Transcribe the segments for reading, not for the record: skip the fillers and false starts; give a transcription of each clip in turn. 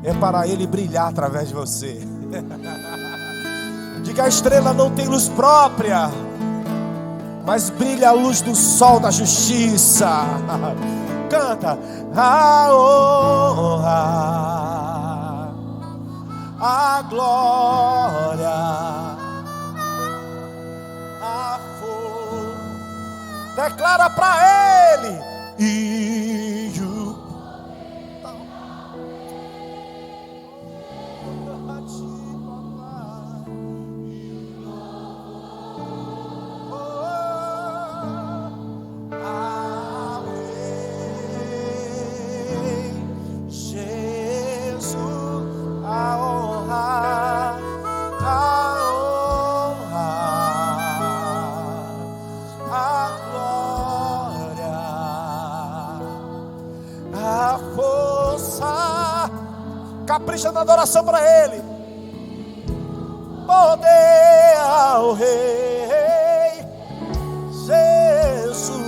é para Ele brilhar através de você. Diga: a estrela não tem luz própria, mas brilha a luz do sol da justiça. Canta: a honra, a glória, a força. Declara para Ele e o capricha na adoração para Ele. Poder ao Rei Jesus.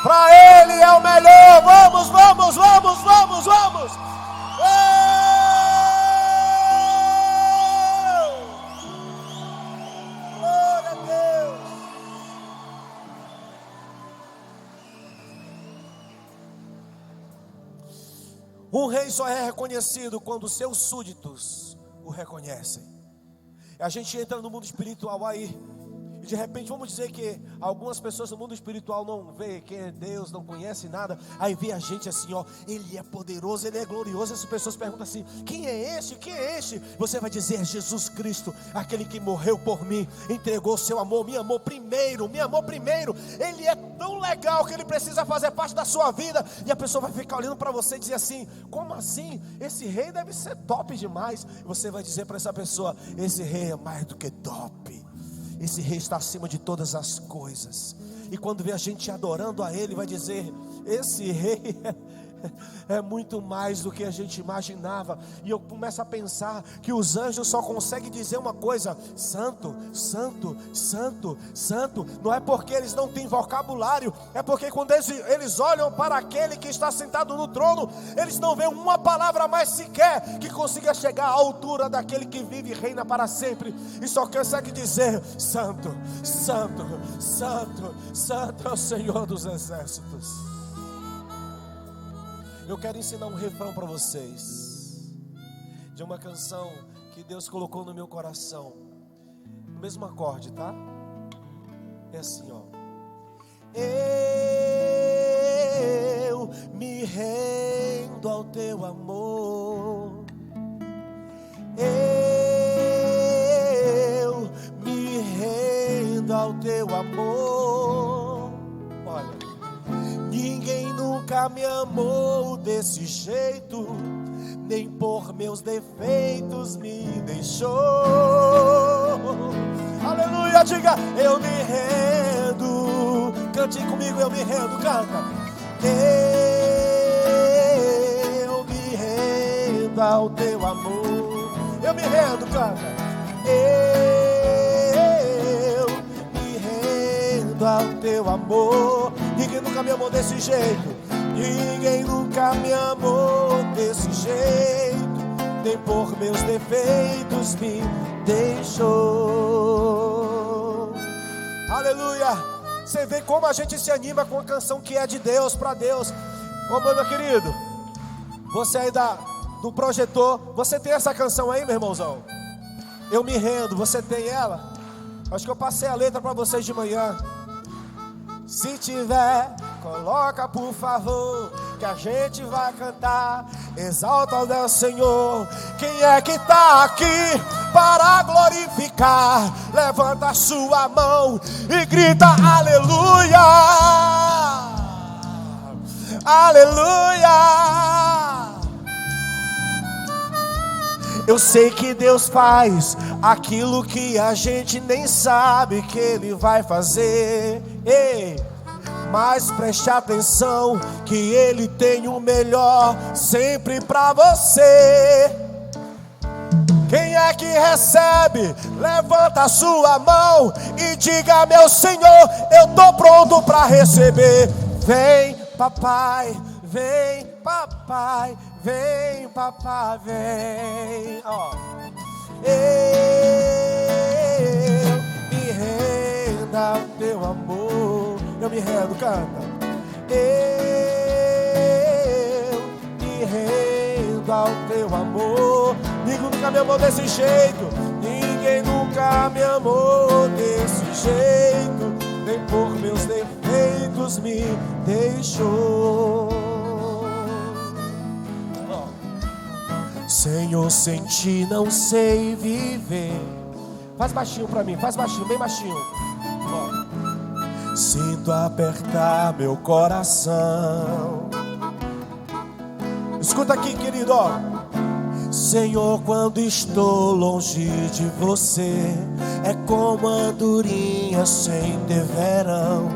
Para Ele é o melhor. Vamos, vamos, vamos, vamos, vamos. Glória a Deus. Um rei só é reconhecido quando seus súditos o reconhecem. A gente entra no mundo espiritual aí. E de repente vamos dizer que algumas pessoas no mundo espiritual não vê quem é Deus, não conhece nada. Aí vê a gente assim, ó, Ele é poderoso, Ele é glorioso. As pessoas perguntam assim: quem é este? Quem é este? Você vai dizer: Jesus Cristo, aquele que morreu por mim, entregou seu amor, me amou primeiro, me amou primeiro. Ele é tão legal que Ele precisa fazer parte da sua vida. E a pessoa vai ficar olhando para você e dizer assim: como assim? Esse rei deve ser top demais. E você vai dizer para essa pessoa: esse rei é mais do que top. Esse rei está acima de todas as coisas. E quando vê a gente adorando a Ele, vai dizer: esse rei é muito mais do que a gente imaginava. E eu começo a pensar que os anjos só conseguem dizer uma coisa: santo, santo, santo, santo. Não é porque eles não têm vocabulário, é porque quando eles olham para aquele que está sentado no trono, eles não veem uma palavra mais sequer que consiga chegar à altura daquele que vive e reina para sempre. E só consegue dizer: santo, santo, santo, santo é o Senhor dos exércitos. Eu quero ensinar um refrão para vocês, de uma canção que Deus colocou no meu coração, no mesmo acorde, tá? É assim, ó. Eu me rendo ao teu amor, eu me rendo ao teu amor. Olha, ninguém nunca me amou desse jeito, nem por meus defeitos me deixou. Aleluia, diga: eu me rendo. Cante comigo: eu me rendo, canta. Eu me rendo ao teu amor. Eu me rendo, canta. Eu me rendo ao teu amor. Ninguém nunca me amou desse jeito. Ninguém nunca me amou desse jeito. Nem por meus defeitos me deixou. Aleluia. Você vê como a gente se anima com a canção que é de Deus, para Deus. Ô meu querido, você aí do projetor, você tem essa canção aí, meu irmãozão? Eu me rendo, você tem ela? Acho que eu passei a letra para vocês de manhã. Se tiver, coloca por favor, que a gente vai cantar. Exalta o Deus Senhor. Quem é que está aqui para glorificar? Levanta a sua mão e grita aleluia, aleluia. Eu sei que Deus faz aquilo que a gente nem sabe que Ele vai fazer. Ei, mas preste atenção que Ele tem o melhor sempre pra você. Quem é que recebe? Levanta a sua mão e diga: meu Senhor, eu tô pronto pra receber. Vem, papai, vem, papai, vem, papai, vem. Oh. Eu me rendo ao teu amor. Eu me rendo, canta. Eu me rendo ao teu amor. Ninguém nunca me amou desse jeito. Ninguém nunca me amou desse jeito. Nem por meus defeitos me deixou. Senhor, sem ti não sei viver. Faz baixinho pra mim, faz baixinho, bem baixinho. Sinto apertar meu coração. Escuta aqui, querido, ó. Senhor, quando estou longe de você, é como andorinha sem ter verão.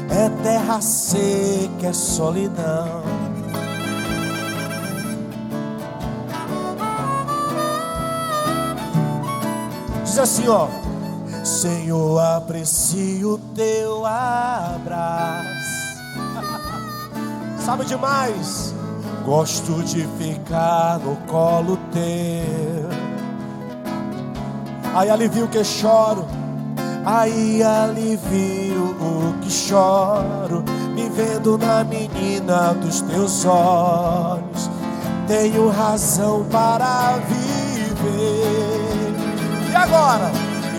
É terra seca, é solidão. Diz assim, ó. Senhor, aprecio teu abraço. Sabe demais? Gosto de ficar no colo teu. Aí alivio o que choro. Aí alivio o que choro. Me vendo na menina dos teus olhos. Tenho razão para viver. E agora?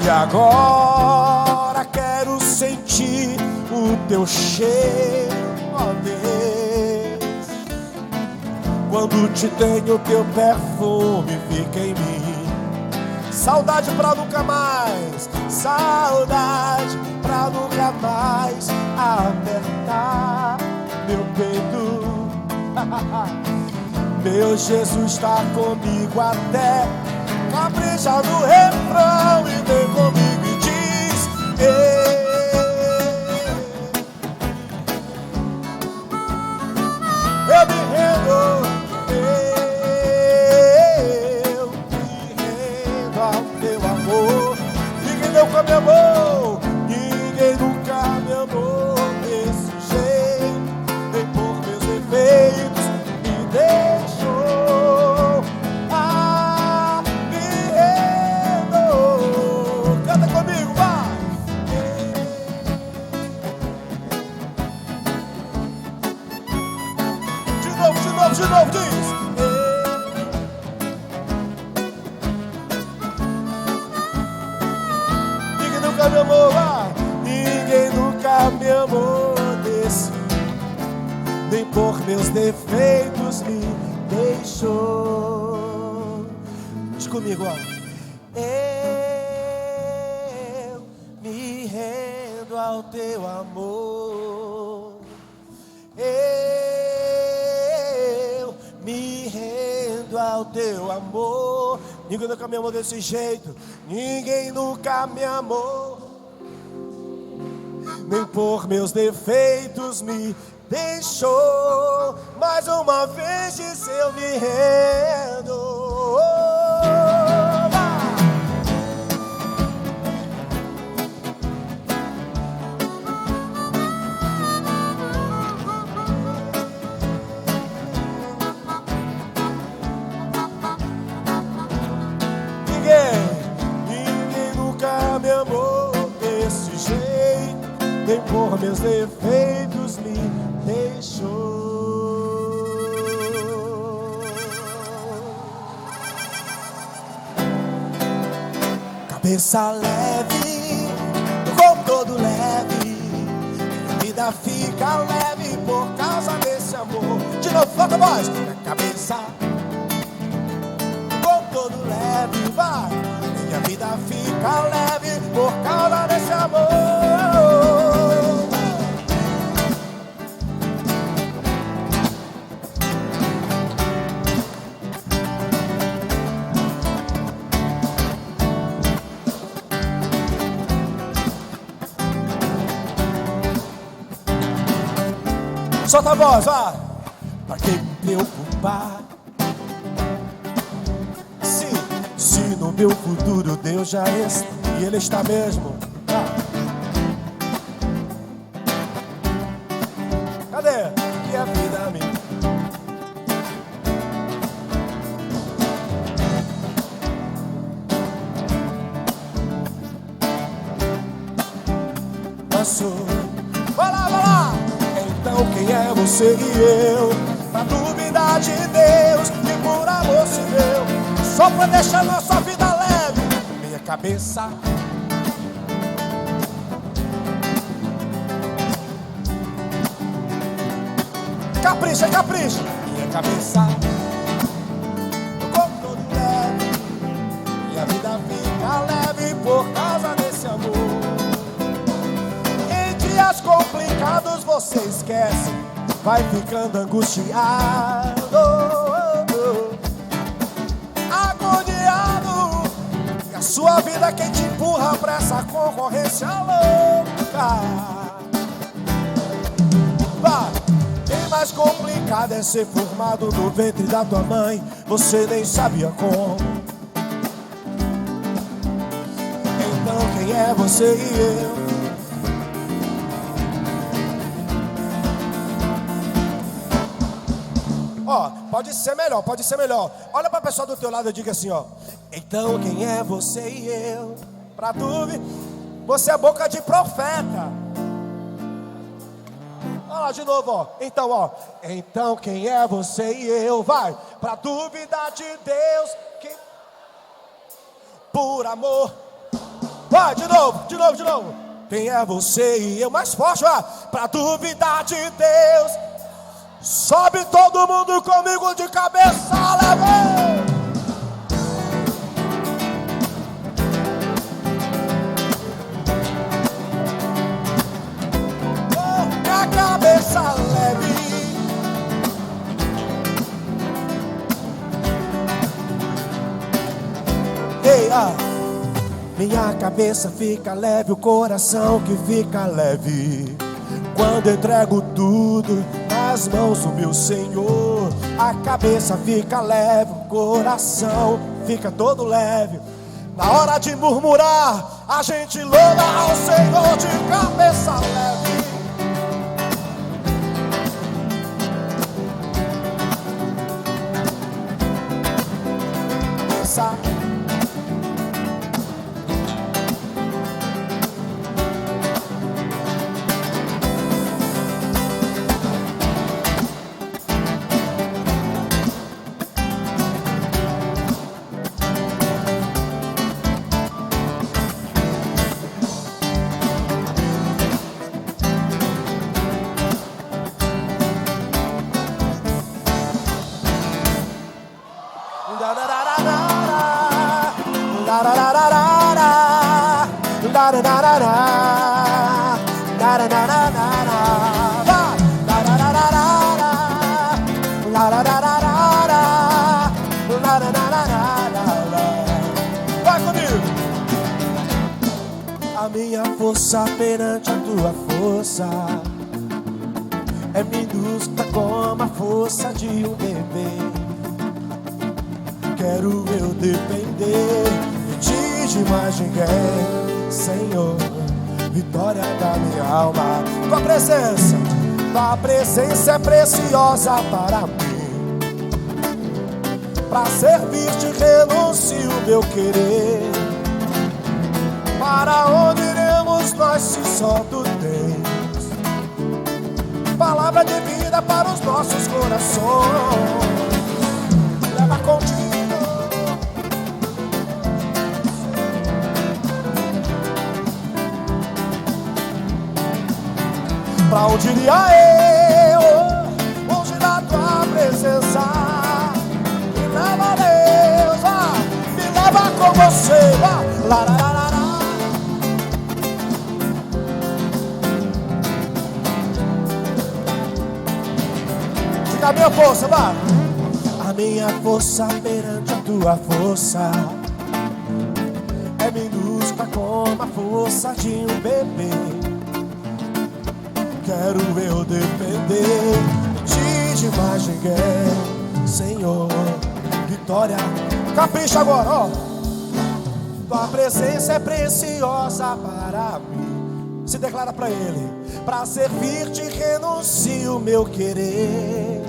E agora quero sentir o teu cheiro, ó Deus. Quando te tenho, teu perfume fica em mim. Saudade pra nunca mais, saudade pra nunca mais apertar meu peito. Meu Jesus está comigo até. Capricha no refrão e vem comigo e diz: eu me rendo, eu me rendo ao teu amor. Ninguém nunca me amou, ninguém nunca me amou desse jeito. Nem por meus defeitos me deixou. Comigo, vai! De novo, diz! Ninguém nunca me amou, vai! Ninguém nunca me amou desse. Nem por meus defeitos me deixou. Diz comigo, ó. Ao teu amor, eu me rendo ao teu amor. Ninguém nunca me amou desse jeito. Ninguém nunca me amou. Nem por meus defeitos me deixou. Mais uma vez disse: eu me rendo. nem por meus defeitos me deixou. Cabeça leve, corpo todo leve, minha vida fica leve por causa desse amor. De novo, volta a voz. Cabeça, corpo todo leve, vai. Minha vida fica leve por causa desse amor. Solta a voz, vá. Pra que me preocupar? Se no meu futuro Deus já está, e Ele está mesmo. Cadê? Que a vida me passou. Vai lá, vai lá. Então quem é você e eu pra duvidar de Deus que por amor se deu só pra deixar nossa vida leve? Minha cabeça capricha, capricha. Minha cabeça o corpo todo leve, minha vida fica leve por causa desse amor. Em dias complicados você esquece, vai ficando angustiado, agoniado, e a sua vida quem te empurra pra essa concorrência louca. Vai. Bem mais complicado é ser formado no ventre da tua mãe, você nem sabia como. Então quem é você e eu? Ó, pode ser melhor, pode ser melhor. Olha pra pessoa do teu lado e diga assim, ó. Então quem é você e eu? Pra dúvida, você é boca de profeta. Olha lá de novo, ó. Então, ó. Então quem é você e eu? Vai. Pra duvidar de Deus que por amor. Vai, de novo, de novo, de novo. Quem é você e eu? Mais forte, ó. Pra duvidar de Deus. Sobe todo mundo comigo de cabeça, leve! Com a cabeça leve. Ei, minha cabeça fica leve, o coração que fica leve quando entrego tudo nas mãos do meu Senhor. A cabeça fica leve, o coração fica todo leve. Na hora de murmurar, a gente louva ao Senhor de cabeça leve. Cabeça vai comigo. A minha força perante a tua força é minúscula como a força de um bebê. Quero eu depender de ti, de mais ninguém, Senhor, vitória da minha alma. Tua presença é preciosa para mim. Pra servir-te renuncio o meu querer. Para onde iremos ondiremos nós se só tu tens palavra de vida para os nossos corações. Leva contigo. Pra onde iria eu, longe da tua presença? Me leva, Deus, me leva com você. Larararara. Diga a minha força, vá. A minha força perante a tua força é minúscula como a força de um bebê. Quero eu depender de mais ninguém, Senhor. Vitória, capricha agora, ó. Tua presença é preciosa para mim. Se declara para Ele: para servir-te renuncio o meu querer.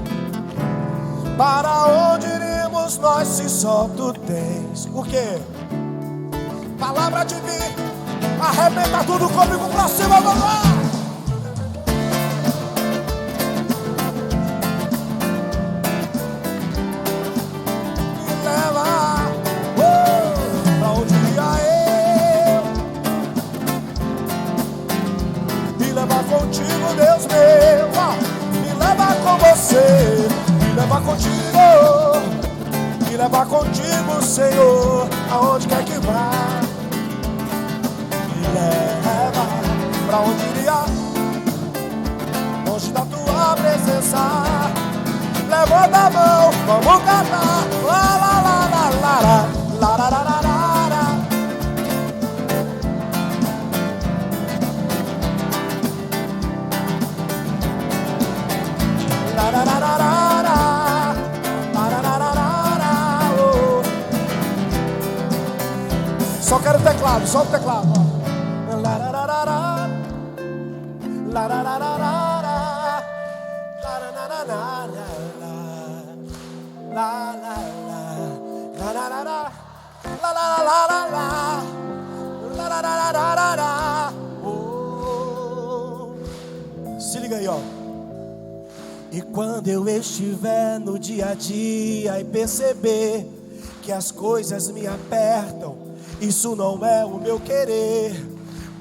Para onde iremos nós se só tu tens? O quê? Palavra de mim. Arrebenta tudo comigo pra cima, vamos lá. Contigo, Deus meu, me leva com você, me leva contigo, me leva contigo, Senhor, aonde quer que vá, me leva, pra onde iria, longe da tua presença, levanta a mão, vamos cantar, lá, lá, lá, lá, lá, lá, lá, lá, lá, lá. Só quero o teclado, só o teclado. Se liga aí, ó. E quando eu estiver no dia a dia e perceber que as coisas me apertam, isso não é o meu querer,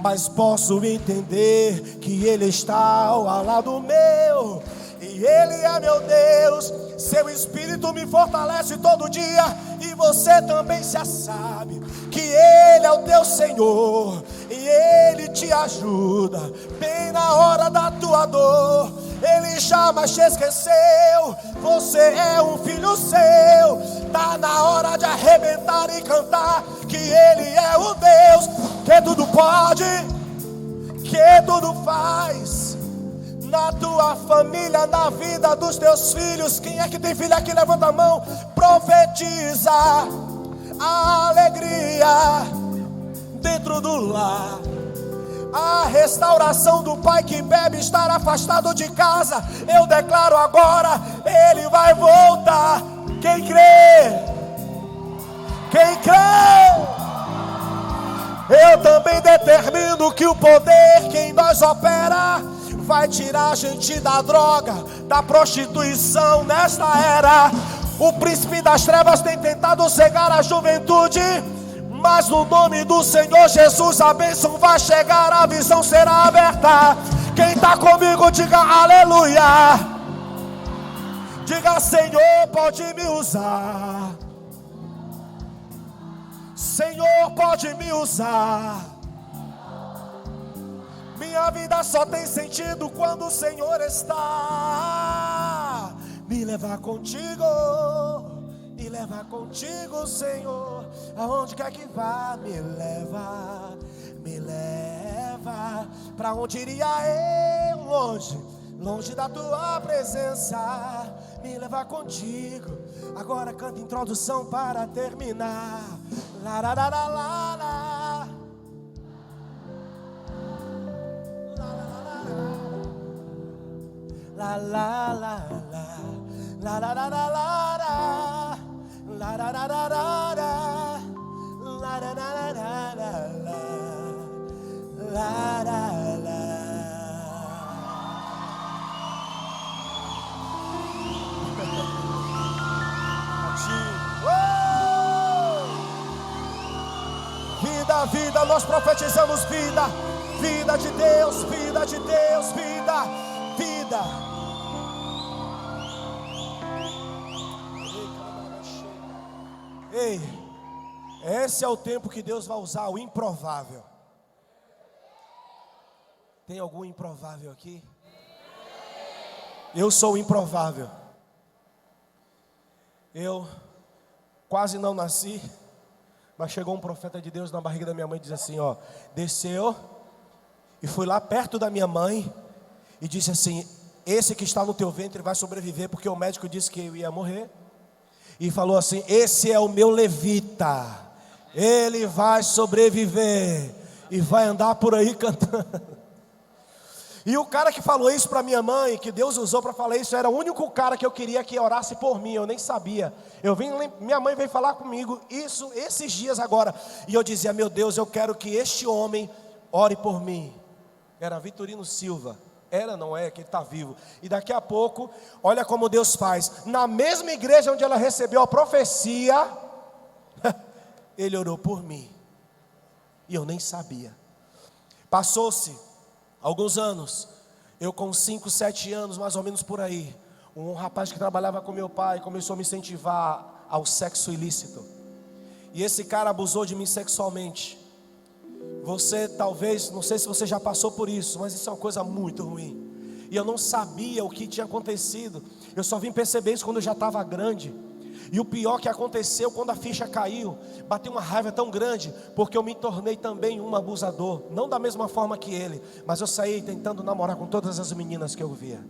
mas posso entender que Ele está ao lado meu, e Ele é meu Deus. Seu Espírito me fortalece todo dia, e você também já sabe que Ele é o teu Senhor, e Ele te ajuda bem na hora da tua dor. Ele jamais te esqueceu, você é um filho seu. Tá na hora de arrebentar e cantar que Ele é o Deus que tudo pode, que tudo faz. Na tua família, na vida dos teus filhos. Quem é que tem filho aqui? Levanta a mão. Profetiza a alegria dentro do lar, a restauração do pai que bebe, estar afastado de casa. Eu declaro agora, ele vai voltar. Quem crê? Quem crê? Eu também determino que o poder que em nós opera vai tirar a gente da droga, da prostituição nesta era. O príncipe das trevas tem tentado cegar a juventude, mas no nome do Senhor Jesus a bênção vai chegar, a visão será aberta. Quem está comigo diga aleluia. Diga: Senhor, pode me usar. Senhor, pode me usar. Minha vida só tem sentido quando o Senhor está. Me levar contigo, me levar contigo, Senhor, aonde quer que vá. Me leva, me leva. Pra onde iria eu? Longe, longe da tua presença. Me levar contigo. Agora canta introdução para terminar. La la la la la la. La la la la la la la la la la la la la la la la la la la la. vida, nós profetizamos vida. Vida de Deus, vida de Deus, vida, vida. Ei, esse é o tempo que Deus vai usar o improvável. Tem algum improvável aqui? Eu sou o improvável. Eu quase não nasci, mas chegou um profeta de Deus na barriga da minha mãe e disse assim, ó, desceu e foi lá perto da minha mãe e disse assim, esse que está no teu ventre vai sobreviver, porque o médico disse que eu ia morrer. E falou assim, esse é o meu levita, ele vai sobreviver e vai andar por aí cantando. E o cara que falou isso para minha mãe, que Deus usou para falar isso, era o único cara que eu queria que orasse por mim. Eu nem sabia. Minha mãe veio falar comigo isso esses dias agora. E eu dizia, meu Deus, eu quero que este homem ore por mim. Era Vitorino Silva. Era, não é, que ele está vivo. E daqui a pouco, olha como Deus faz. Na mesma igreja onde ela recebeu a profecia, ele orou por mim. E eu nem sabia. Passou-se alguns anos, eu com 5, 7 anos, mais ou menos por aí, um rapaz que trabalhava com meu pai começou a me incentivar ao sexo ilícito. E esse cara abusou de mim sexualmente. Você talvez, não sei se você já passou por isso, mas isso é uma coisa muito ruim. E eu não sabia o que tinha acontecido. Eu só vim perceber isso quando eu já estava grande. E o pior que aconteceu quando a ficha caiu, bateu uma raiva tão grande, porque eu me tornei também um abusador. Não da mesma forma que ele, mas eu saí tentando namorar com todas as meninas que eu via.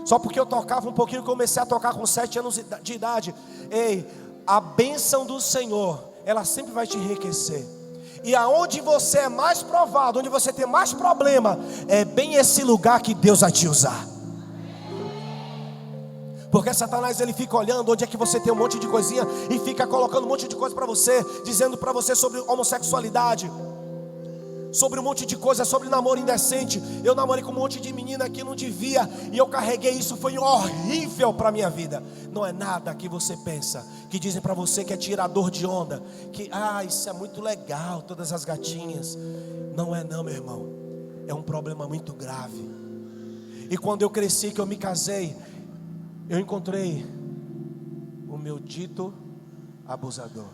Só porque eu tocava um pouquinho, comecei a tocar com 7 anos de idade. Ei, a bênção do Senhor, ela sempre vai te enriquecer. E aonde você é mais provado, onde você tem mais problema, é bem esse lugar que Deus vai te usar. Porque Satanás, ele fica olhando onde é que você tem um monte de coisinha e fica colocando um monte de coisa para você, dizendo para você sobre homossexualidade, sobre um monte de coisa, sobre namoro indecente. Eu namorei com um monte de menina que não devia, e eu carreguei isso, foi horrível para a minha vida. Não é nada que você pensa, que dizem para você que é tirador de onda, que isso é muito legal, todas as gatinhas. Não é não, meu irmão, é um problema muito grave. E quando eu cresci, que eu me casei, eu encontrei o meu dito abusador.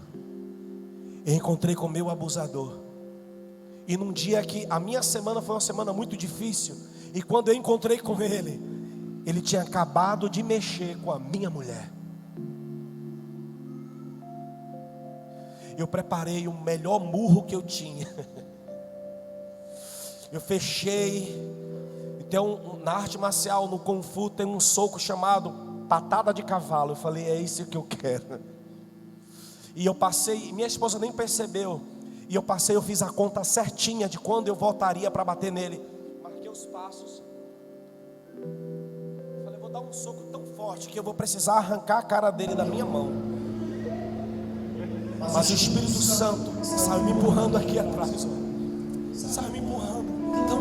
Eu encontrei com o meu abusador. E num dia que a minha semana foi uma semana muito difícil, e quando eu encontrei com ele, ele tinha acabado de mexer com a minha mulher. Eu preparei o melhor murro que eu tinha. Eu fechei. Na arte marcial, no Kung Fu, tem um soco chamado patada de cavalo. Eu falei, é isso que eu quero. E eu passei, minha esposa nem percebeu. E eu fiz a conta certinha de quando eu voltaria para bater nele. Marquei os passos. Eu falei, vou dar um soco tão forte que eu vou precisar arrancar a cara dele da minha mão. Mas o Espírito Santo saiu me empurrando aqui atrás. Saiu me empurrando.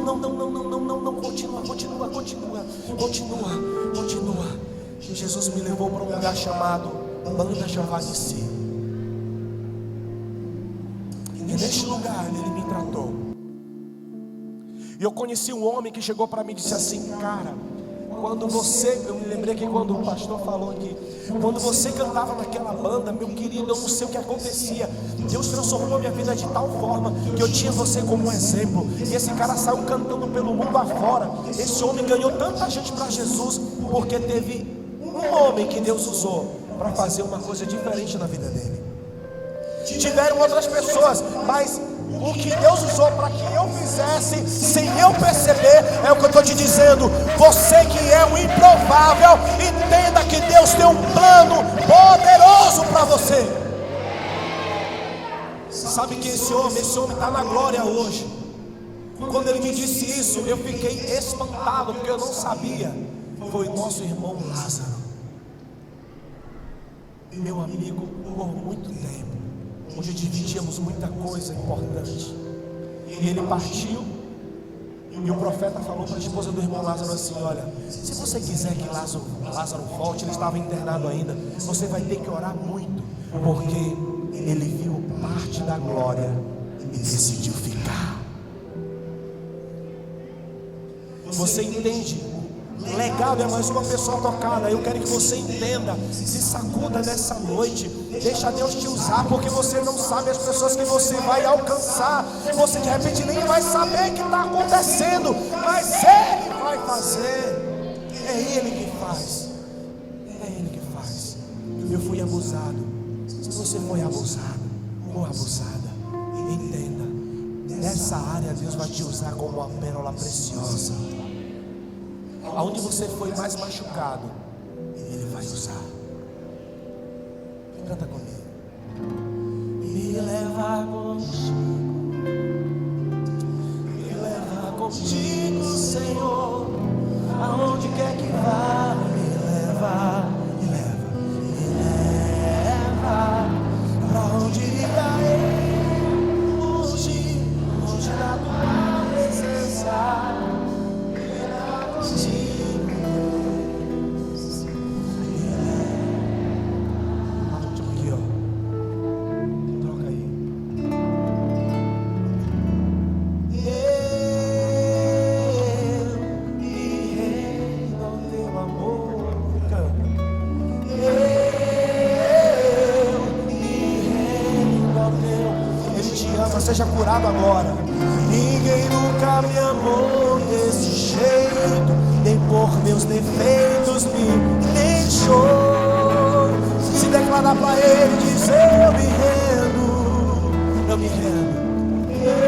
Não, continua. Jesus me levou para um lugar chamado Banda Javadici. E neste lugar ele me tratou. E eu conheci um homem que chegou para mim e disse assim, cara, eu me lembrei que quando o pastor falou aqui, quando você cantava naquela banda, meu querido, eu não sei o que acontecia. Deus transformou a minha vida de tal forma que eu tinha você como um exemplo. E esse cara saiu cantando pelo mundo afora. Esse homem ganhou tanta gente para Jesus, porque teve um homem que Deus usou para fazer uma coisa diferente na vida dele. Tiveram outras pessoas, mas o que Deus usou para que eu fizesse, sem eu perceber, é o que eu estou te dizendo. Você que é o improvável, entenda que Deus tem um plano poderoso para você. Sabe que esse homem está na glória hoje. Quando ele me disse isso, eu fiquei espantado, porque eu não sabia. Foi o nosso irmão Lázaro, meu amigo por muito tempo, onde dividíamos muita coisa importante. E ele partiu, e o profeta falou para a esposa do irmão Lázaro assim, olha, se você quiser que Lázaro volte, ele estava internado ainda, você vai ter que orar muito, porque ele viu parte da glória e decidiu ficar. Você entende? Legado é mais uma pessoa tocada. Eu quero que você entenda. Se sacuda nessa noite. Deixa Deus te usar, porque você não sabe as pessoas que você vai alcançar. Você de repente nem vai saber o que está acontecendo, mas Ele vai fazer. É Ele que faz. É Ele que faz. Eu fui abusado. Se você foi abusado ou abusada, entenda. Nessa área Deus vai te usar como uma pérola preciosa. Aonde você foi mais machucado, Ele vai usar. Canta comigo. Me leva contigo, Senhor, aonde quer que vá. Me leva pra onde irei, longe da tua presença. Seja curado agora. Ninguém nunca me amou desse jeito, nem por meus defeitos me deixou. Se declarar pra Ele, dizer: eu me rendo, eu me rendo. Eu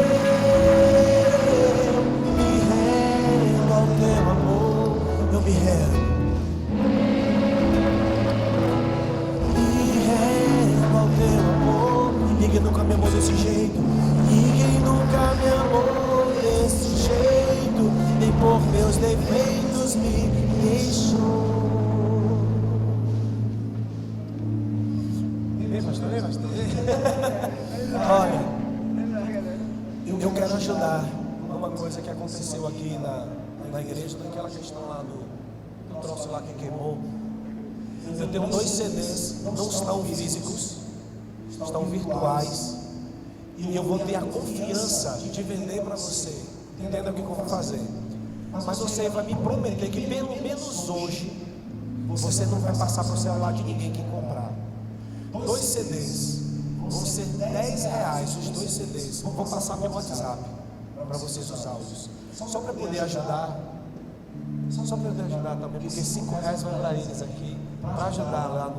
me rendo ao teu amor, eu me rendo. Me rendo ao teu amor. Ninguém nunca me amou desse jeito. Ninguém nunca me amou desse jeito, nem por meus defeitos me deixou. Vem, pastor. Olha, eu quero ajudar uma coisa que aconteceu aqui na igreja, naquela questão lá do troço lá que queimou. Eu tenho 2 CDs, não estão físicos, estão virtuais. E eu vou ter a confiança de vender para você. Entenda o que eu vou fazer. Mas você vai me prometer que pelo menos hoje você não vai passar para o celular de ninguém que comprar. 2 CDs vão ser R$10. Os 2 CDs vou passar pelo WhatsApp para vocês os áudios. Só para poder ajudar. Só para poder ajudar também, porque R$5 vai dar eles aqui para ajudar lá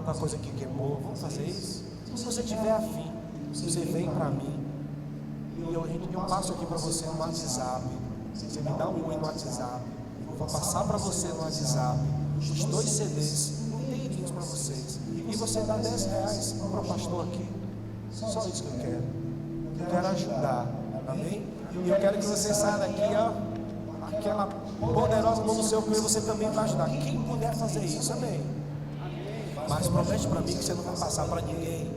na coisa que queimou. Vamos fazer isso? Se você tiver afim, você vem para mim e eu passo aqui para você no WhatsApp. Você me dá um oi no WhatsApp. Eu vou passar para você no WhatsApp os 2 CDs inteirinhos para vocês. E você dá R$10 para o pastor aqui. Só isso que eu quero. Eu quero ajudar. Amém? E eu quero que você saia daqui, ó, aquela poderosa mão no seu coelho, você também vai ajudar. Quem puder fazer isso, amém? Mas promete para mim que você não vai passar para ninguém.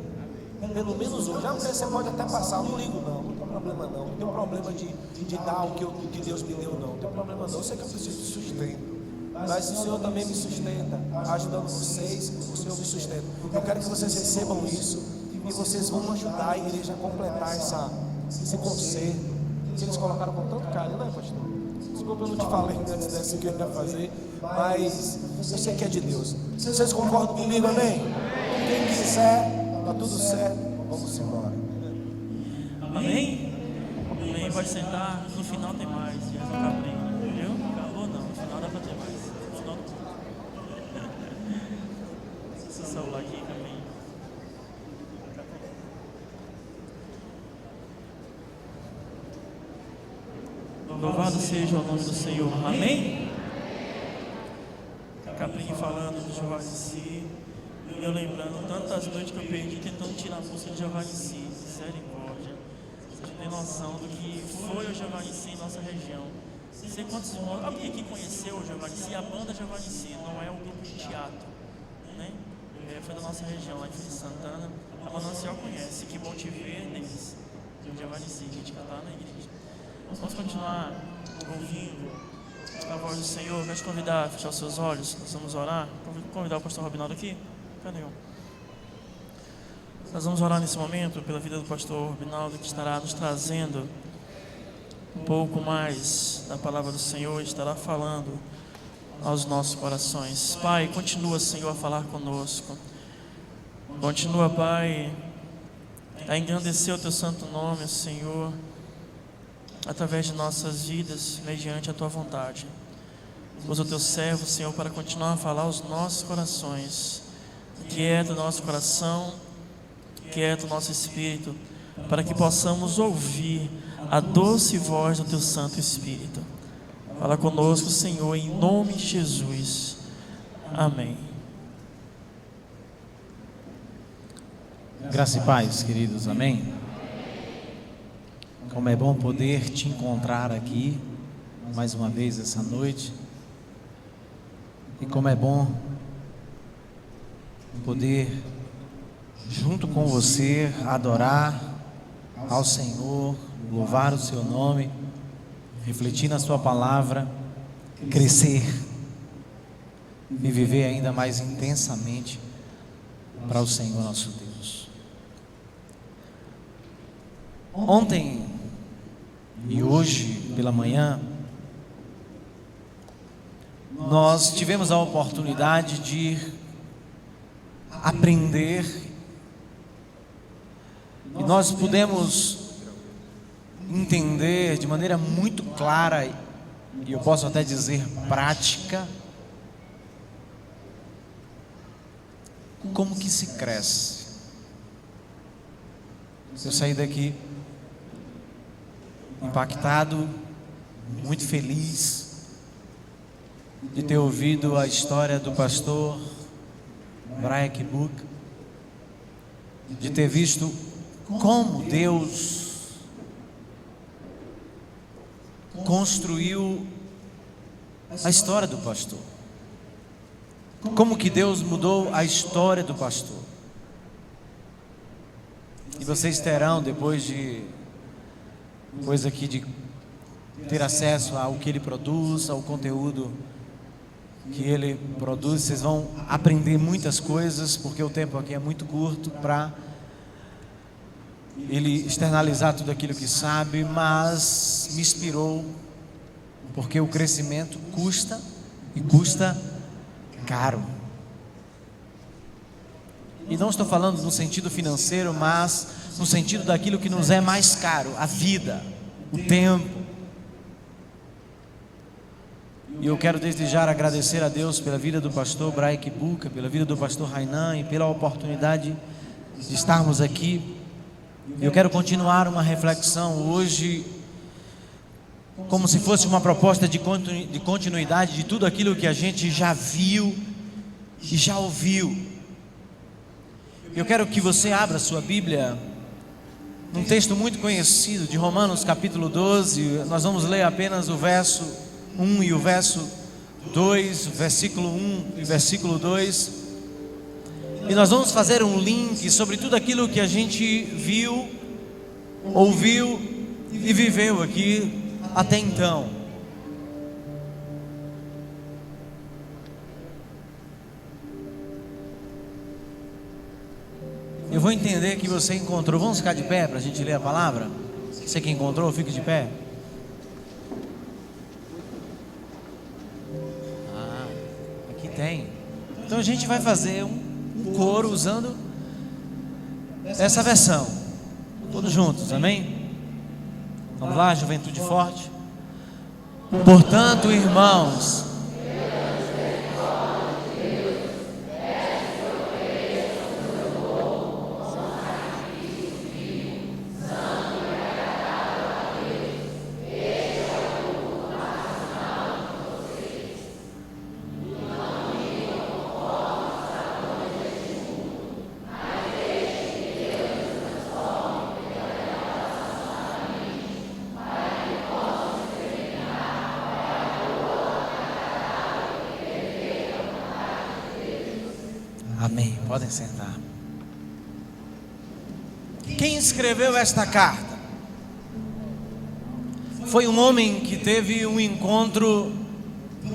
Pelo menos hoje. Já você pode até passar, não ligo não tem problema não. Não tem problema de dar o que Deus me deu não tem problema não. Eu sei que eu preciso de sustento, mas o Senhor também me sustenta, ajudando vocês, o Senhor me sustenta. Eu quero que vocês recebam isso e vocês vão ajudar a igreja a completar esse concerto que eles colocaram com tanto carinho, né, pastor? Desculpa, eu não te falei antes dessa que eu ia fazer, mas eu sei que é de Deus. Vocês concordam comigo, amém? Quem quiser, tá tudo certo, vamos embora. Amém? Amém, pode sentar, no final tem mais, já não tá abrindo, viu? Acabou não, no final dá pra ter mais. No final não. Esse celular aqui também. Louvado seja o nome do Senhor, amém? Caprinho falando do Jeová Nissi, e eu lembrando tantas noites que eu perdi tentando tirar a música de Jeová Nissi, misericórdia. Você tem noção do que foi o Jeová Nissi em nossa região. Não sei quantos irmãos, alguém aqui conheceu o Jeová Nissi, a banda Jeová Nissi, não é um grupo de teatro, né? Foi da nossa região, lá em Feira de Santana. A Manancial conhece, que bom te ver, Denise. Jeová Nissi, a gente cantar na igreja. Vamos continuar ouvindo a voz do Senhor. Quero te convidar a fechar os seus olhos. Nós vamos orar. Vou convidar o pastor Robinaldo aqui. Cadê eu? Nós vamos orar nesse momento pela vida do pastor Binaldo, que estará nos trazendo um pouco mais da palavra do Senhor, estará falando aos nossos corações. Pai, continua, Senhor, a falar conosco. Continua, Pai, a engrandecer o Teu santo nome, Senhor, através de nossas vidas, mediante a Tua vontade. Usa o Teu servo, Senhor, para continuar a falar aos nossos corações. Quieta o nosso coração, quieta o nosso espírito, para que possamos ouvir a doce voz do Teu Santo Espírito. Fala conosco, Senhor, em nome de Jesus. Amém. Graça e paz, queridos, amém? Como é bom poder te encontrar aqui mais uma vez essa noite. E como é bom poder, junto com você, adorar ao Senhor, louvar o seu nome, refletir na sua palavra, crescer e viver ainda mais intensamente para o Senhor nosso Deus. Ontem e hoje pela manhã, nós tivemos a oportunidade de aprender e nós pudemos entender de maneira muito clara, e eu posso até dizer prática, como que se cresce. Eu saí daqui impactado, muito feliz de ter ouvido a história do pastor Brian Kibuck, de ter visto como Deus construiu a história do pastor, como que Deus mudou a história do pastor. E vocês terão, depois aqui de ter acesso ao que ele produz, ao conteúdo que ele produz, vocês vão aprender muitas coisas, porque o tempo aqui é muito curto para ele externalizar tudo aquilo que sabe, mas me inspirou, porque o crescimento custa, e custa caro. E não estou falando no sentido financeiro, mas no sentido daquilo que nos é mais caro, a vida, o tempo. E eu quero desde já agradecer a Deus pela vida do pastor Brian Kibuck, pela vida do pastor Rainan e pela oportunidade de estarmos aqui. Eu quero continuar uma reflexão hoje, como se fosse uma proposta de continuidade de tudo aquilo que a gente já viu e já ouviu. Eu quero que você abra sua Bíblia num texto muito conhecido de Romanos capítulo 12. Nós vamos ler apenas o verso 1 e o verso 2, versículo 1 e versículo 2. E nós vamos fazer um link sobre tudo aquilo que a gente viu, ouviu e viveu aqui até então. Eu vou entender que você encontrou. Vamos ficar de pé para a gente ler a palavra? Você que encontrou, fique de pé. Aqui tem. Então a gente vai fazer um coro usando essa versão. Todos juntos, amém? Vamos lá, juventude forte. Portanto, irmãos, amém, podem sentar. Quem escreveu esta carta foi um homem que teve um encontro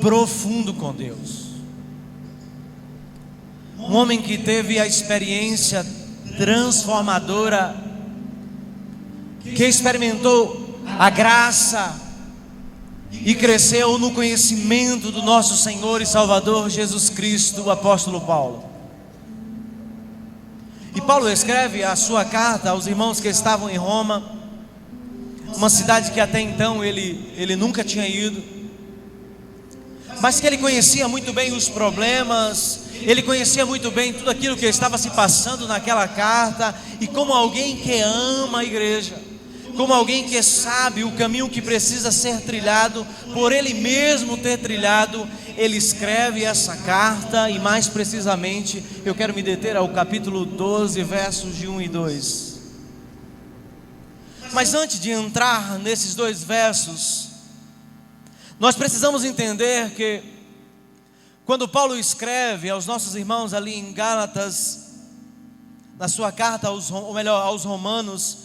profundo com Deus, um homem que teve a experiência transformadora, que experimentou a graça e cresceu no conhecimento do nosso Senhor e Salvador Jesus Cristo, o apóstolo Paulo. E Paulo escreve a sua carta aos irmãos que estavam em Roma, uma cidade que até então ele nunca tinha ido, mas que ele conhecia muito bem os problemas, ele conhecia muito bem tudo aquilo que estava se passando naquela carta. E como alguém que ama a igreja, como alguém que sabe o caminho que precisa ser trilhado, por ele mesmo ter trilhado, ele escreve essa carta. E mais precisamente, eu quero me deter ao capítulo 12, versos de 1 e 2. Mas antes de entrar nesses dois versos, nós precisamos entender que quando Paulo escreve aos nossos irmãos ali em Gálatas, na sua carta aos Romanos,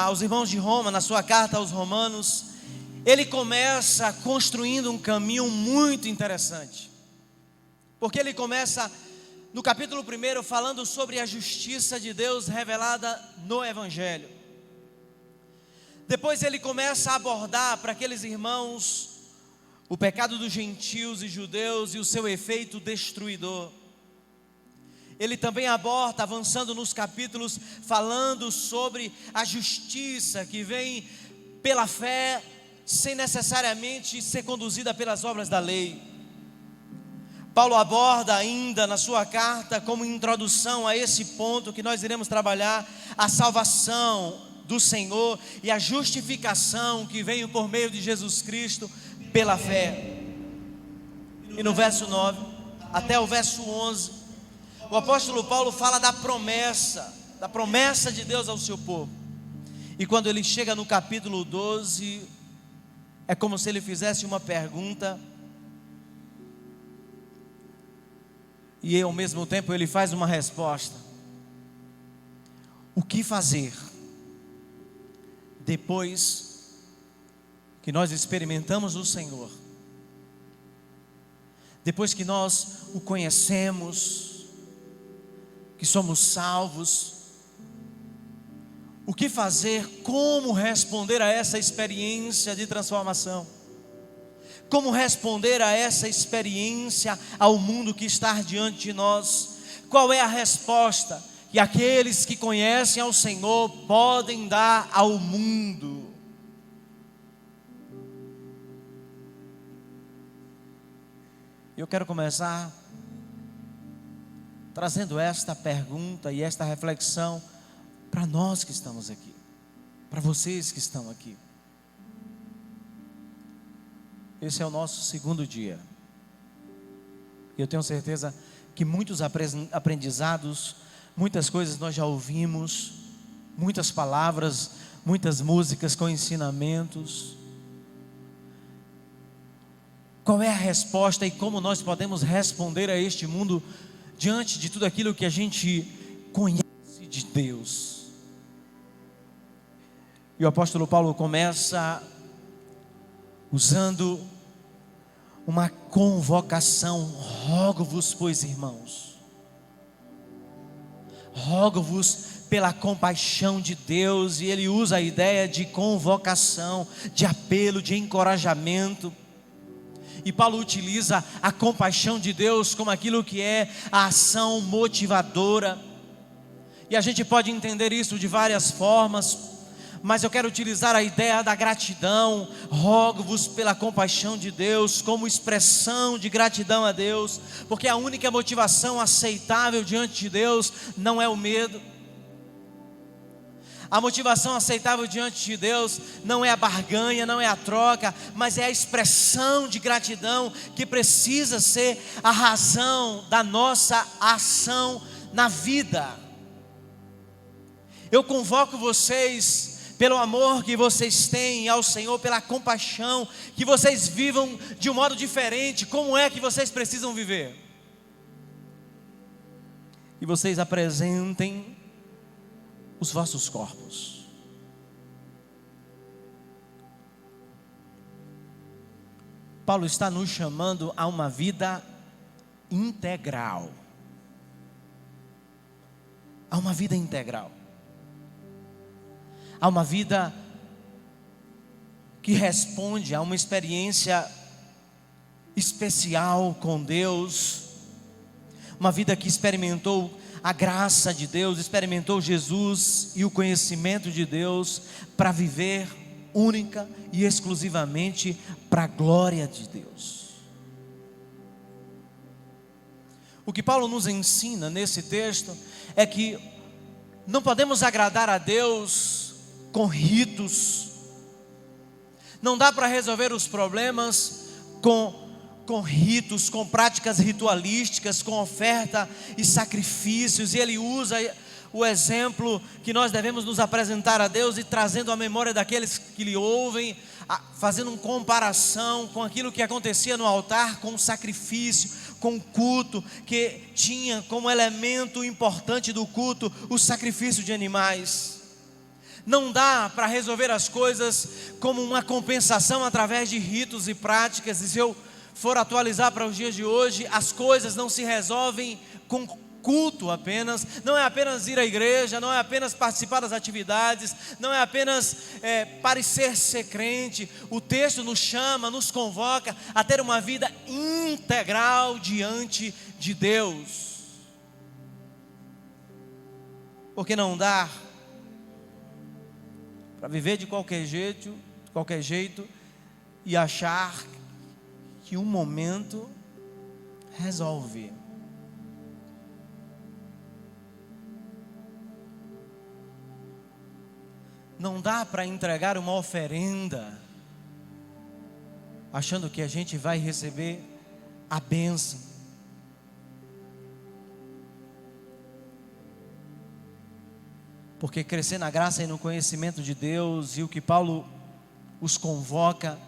aos irmãos de Roma, na sua carta aos Romanos, ele começa construindo um caminho muito interessante, porque ele começa no capítulo 1 falando sobre a justiça de Deus revelada no Evangelho. Depois ele começa a abordar para aqueles irmãos o pecado dos gentios e judeus e o seu efeito destruidor. Ele também aborda, avançando nos capítulos, falando sobre a justiça que vem pela fé, sem necessariamente ser conduzida pelas obras da lei. Paulo aborda ainda na sua carta, como introdução a esse ponto que nós iremos trabalhar, a salvação do Senhor e a justificação que veio por meio de Jesus Cristo pela fé. E no verso 9 até o verso 11, o apóstolo Paulo fala da promessa de Deus ao seu povo. E quando ele chega no capítulo 12, é como se ele fizesse uma pergunta, e ao mesmo tempo ele faz uma resposta. O que fazer depois que nós experimentamos o Senhor, depois que nós o conhecemos, que somos salvos? O que fazer? Como responder a essa experiência de transformação? Como responder a essa experiência ao mundo que está diante de nós? Qual é a resposta que aqueles que conhecem ao Senhor podem dar ao mundo? Eu quero começar trazendo esta pergunta e esta reflexão para nós que estamos aqui, para vocês que estão aqui. Esse é o nosso segundo dia. E eu tenho certeza que muitos aprendizados, muitas coisas nós já ouvimos, muitas palavras, muitas músicas com ensinamentos. Qual é a resposta e como nós podemos responder a este mundo diante de tudo aquilo que a gente conhece de Deus? E o apóstolo Paulo começa usando uma convocação: rogo-vos, pois, irmãos, rogo-vos pela compaixão de Deus. E ele usa a ideia de convocação, de apelo, de encorajamento. E Paulo utiliza a compaixão de Deus como aquilo que é a ação motivadora. E a gente pode entender isso de várias formas, mas eu quero utilizar a ideia da gratidão. Rogo-vos pela compaixão de Deus como expressão de gratidão a Deus, porque a única motivação aceitável diante de Deus não é o medo. A motivação aceitável diante de Deus não é a barganha, não é a troca, mas é a expressão de gratidão que precisa ser a razão da nossa ação na vida. Eu convoco vocês, pelo amor que vocês têm ao Senhor, pela compaixão, que vocês vivam de um modo diferente. Como é que vocês precisam viver? E vocês apresentem os vossos corpos. Paulo está nos chamando a uma vida integral. a uma vida integral, a uma vida que responde a uma experiência especial com Deus, uma vida que experimentou a graça de Deus, experimentou Jesus e o conhecimento de Deus, para viver única e exclusivamente para a glória de Deus. O que Paulo nos ensina nesse texto é que não podemos agradar a Deus com ritos, não dá para resolver os problemas com ritos, com práticas ritualísticas, com oferta e sacrifícios. E ele usa o exemplo que nós devemos nos apresentar a Deus e trazendo a memória daqueles que lhe ouvem, fazendo uma comparação com aquilo que acontecia no altar, com o sacrifício, com o culto, que tinha como elemento importante do culto o sacrifício de animais. Não dá para resolver as coisas como uma compensação através de ritos e práticas. E se eu for atualizar para os dias de hoje, as coisas não se resolvem com culto apenas, não é apenas ir à igreja, não é apenas participar das atividades, não é apenas parecer ser crente. O texto nos chama, nos convoca a ter uma vida integral diante de Deus, porque não dá para viver de qualquer jeito e achar que um momento resolve. Não dá para entregar uma oferenda achando que a gente vai receber a bênção. Porque crescer na graça e no conhecimento de Deus, e o que Paulo os convoca,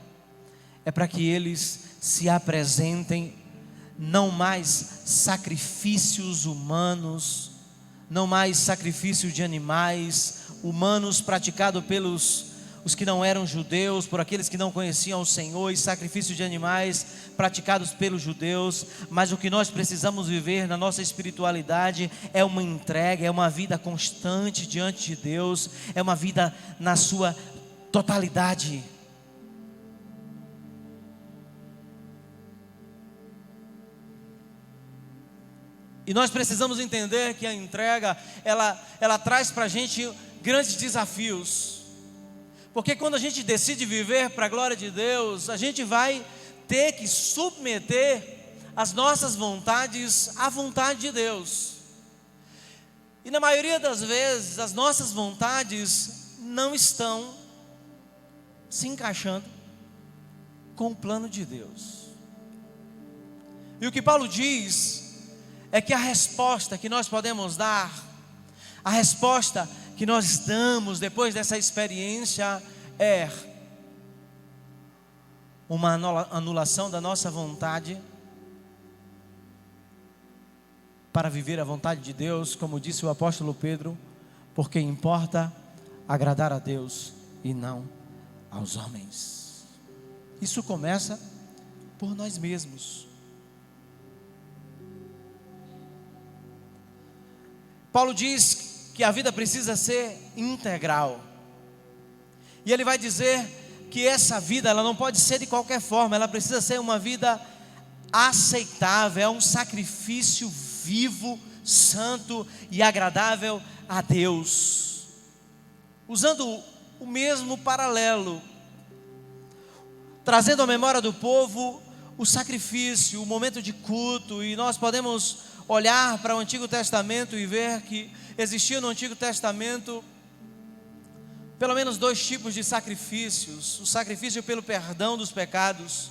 é para que eles se apresentem não mais sacrifícios humanos, não mais sacrifício de animais humanos praticado pelos os que não eram judeus, por aqueles que não conheciam o Senhor, e sacrifício de animais praticados pelos judeus. Mas o que nós precisamos viver na nossa espiritualidade é uma entrega, é uma vida constante diante de Deus, é uma vida na sua totalidade. E nós precisamos entender que a entrega, ela traz para a gente grandes desafios. Porque quando a gente decide viver para a glória de Deus, a gente vai ter que submeter as nossas vontades à vontade de Deus. E na maioria das vezes, as nossas vontades não estão se encaixando com o plano de Deus. E o que Paulo diz é que a resposta que nós podemos dar, a resposta que nós damos depois dessa experiência é uma anulação da nossa vontade para viver a vontade de Deus, como disse o apóstolo Pedro, porque importa agradar a Deus e não aos homens. Isso começa por nós mesmos. Paulo diz que a vida precisa ser integral, e ele vai dizer que essa vida, ela não pode ser de qualquer forma, ela precisa ser uma vida aceitável, é um sacrifício vivo, santo e agradável a Deus. Usando o mesmo paralelo, trazendo à memória do povo o sacrifício, o momento de culto. E nós podemos olhar para o Antigo Testamento e ver que existia no Antigo Testamento pelo menos dois tipos de sacrifícios: o sacrifício pelo perdão dos pecados,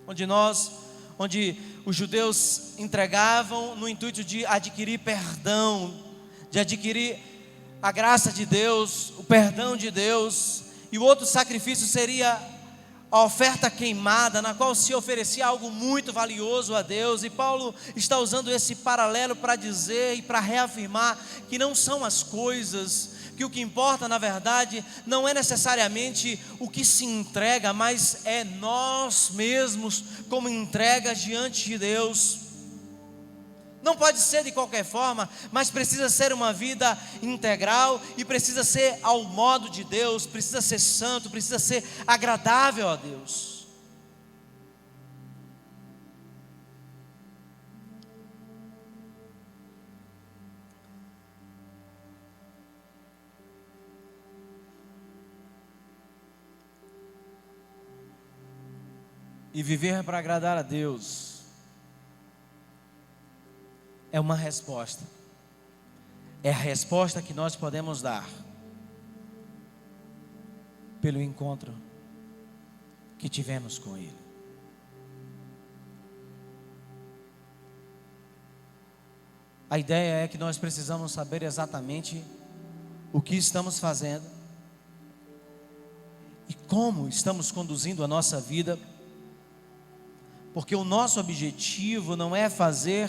onde os judeus entregavam no intuito de adquirir perdão, de adquirir a graça de Deus, o perdão de Deus. E o outro sacrifício seria a oferta queimada, na qual se oferecia algo muito valioso a Deus. E Paulo está usando esse paralelo para dizer e para reafirmar que não são as coisas, que o que importa na verdade não é necessariamente o que se entrega, mas é nós mesmos como entregas diante de Deus. Não pode ser de qualquer forma, mas precisa ser uma vida integral e precisa ser ao modo de Deus, precisa ser santo, precisa ser agradável a Deus. E viver para agradar a Deus é uma resposta. É a resposta que nós podemos dar pelo encontro que tivemos com Ele. A ideia é que nós precisamos saber exatamente o que estamos fazendo e como estamos conduzindo a nossa vida, porque o nosso objetivo não é fazer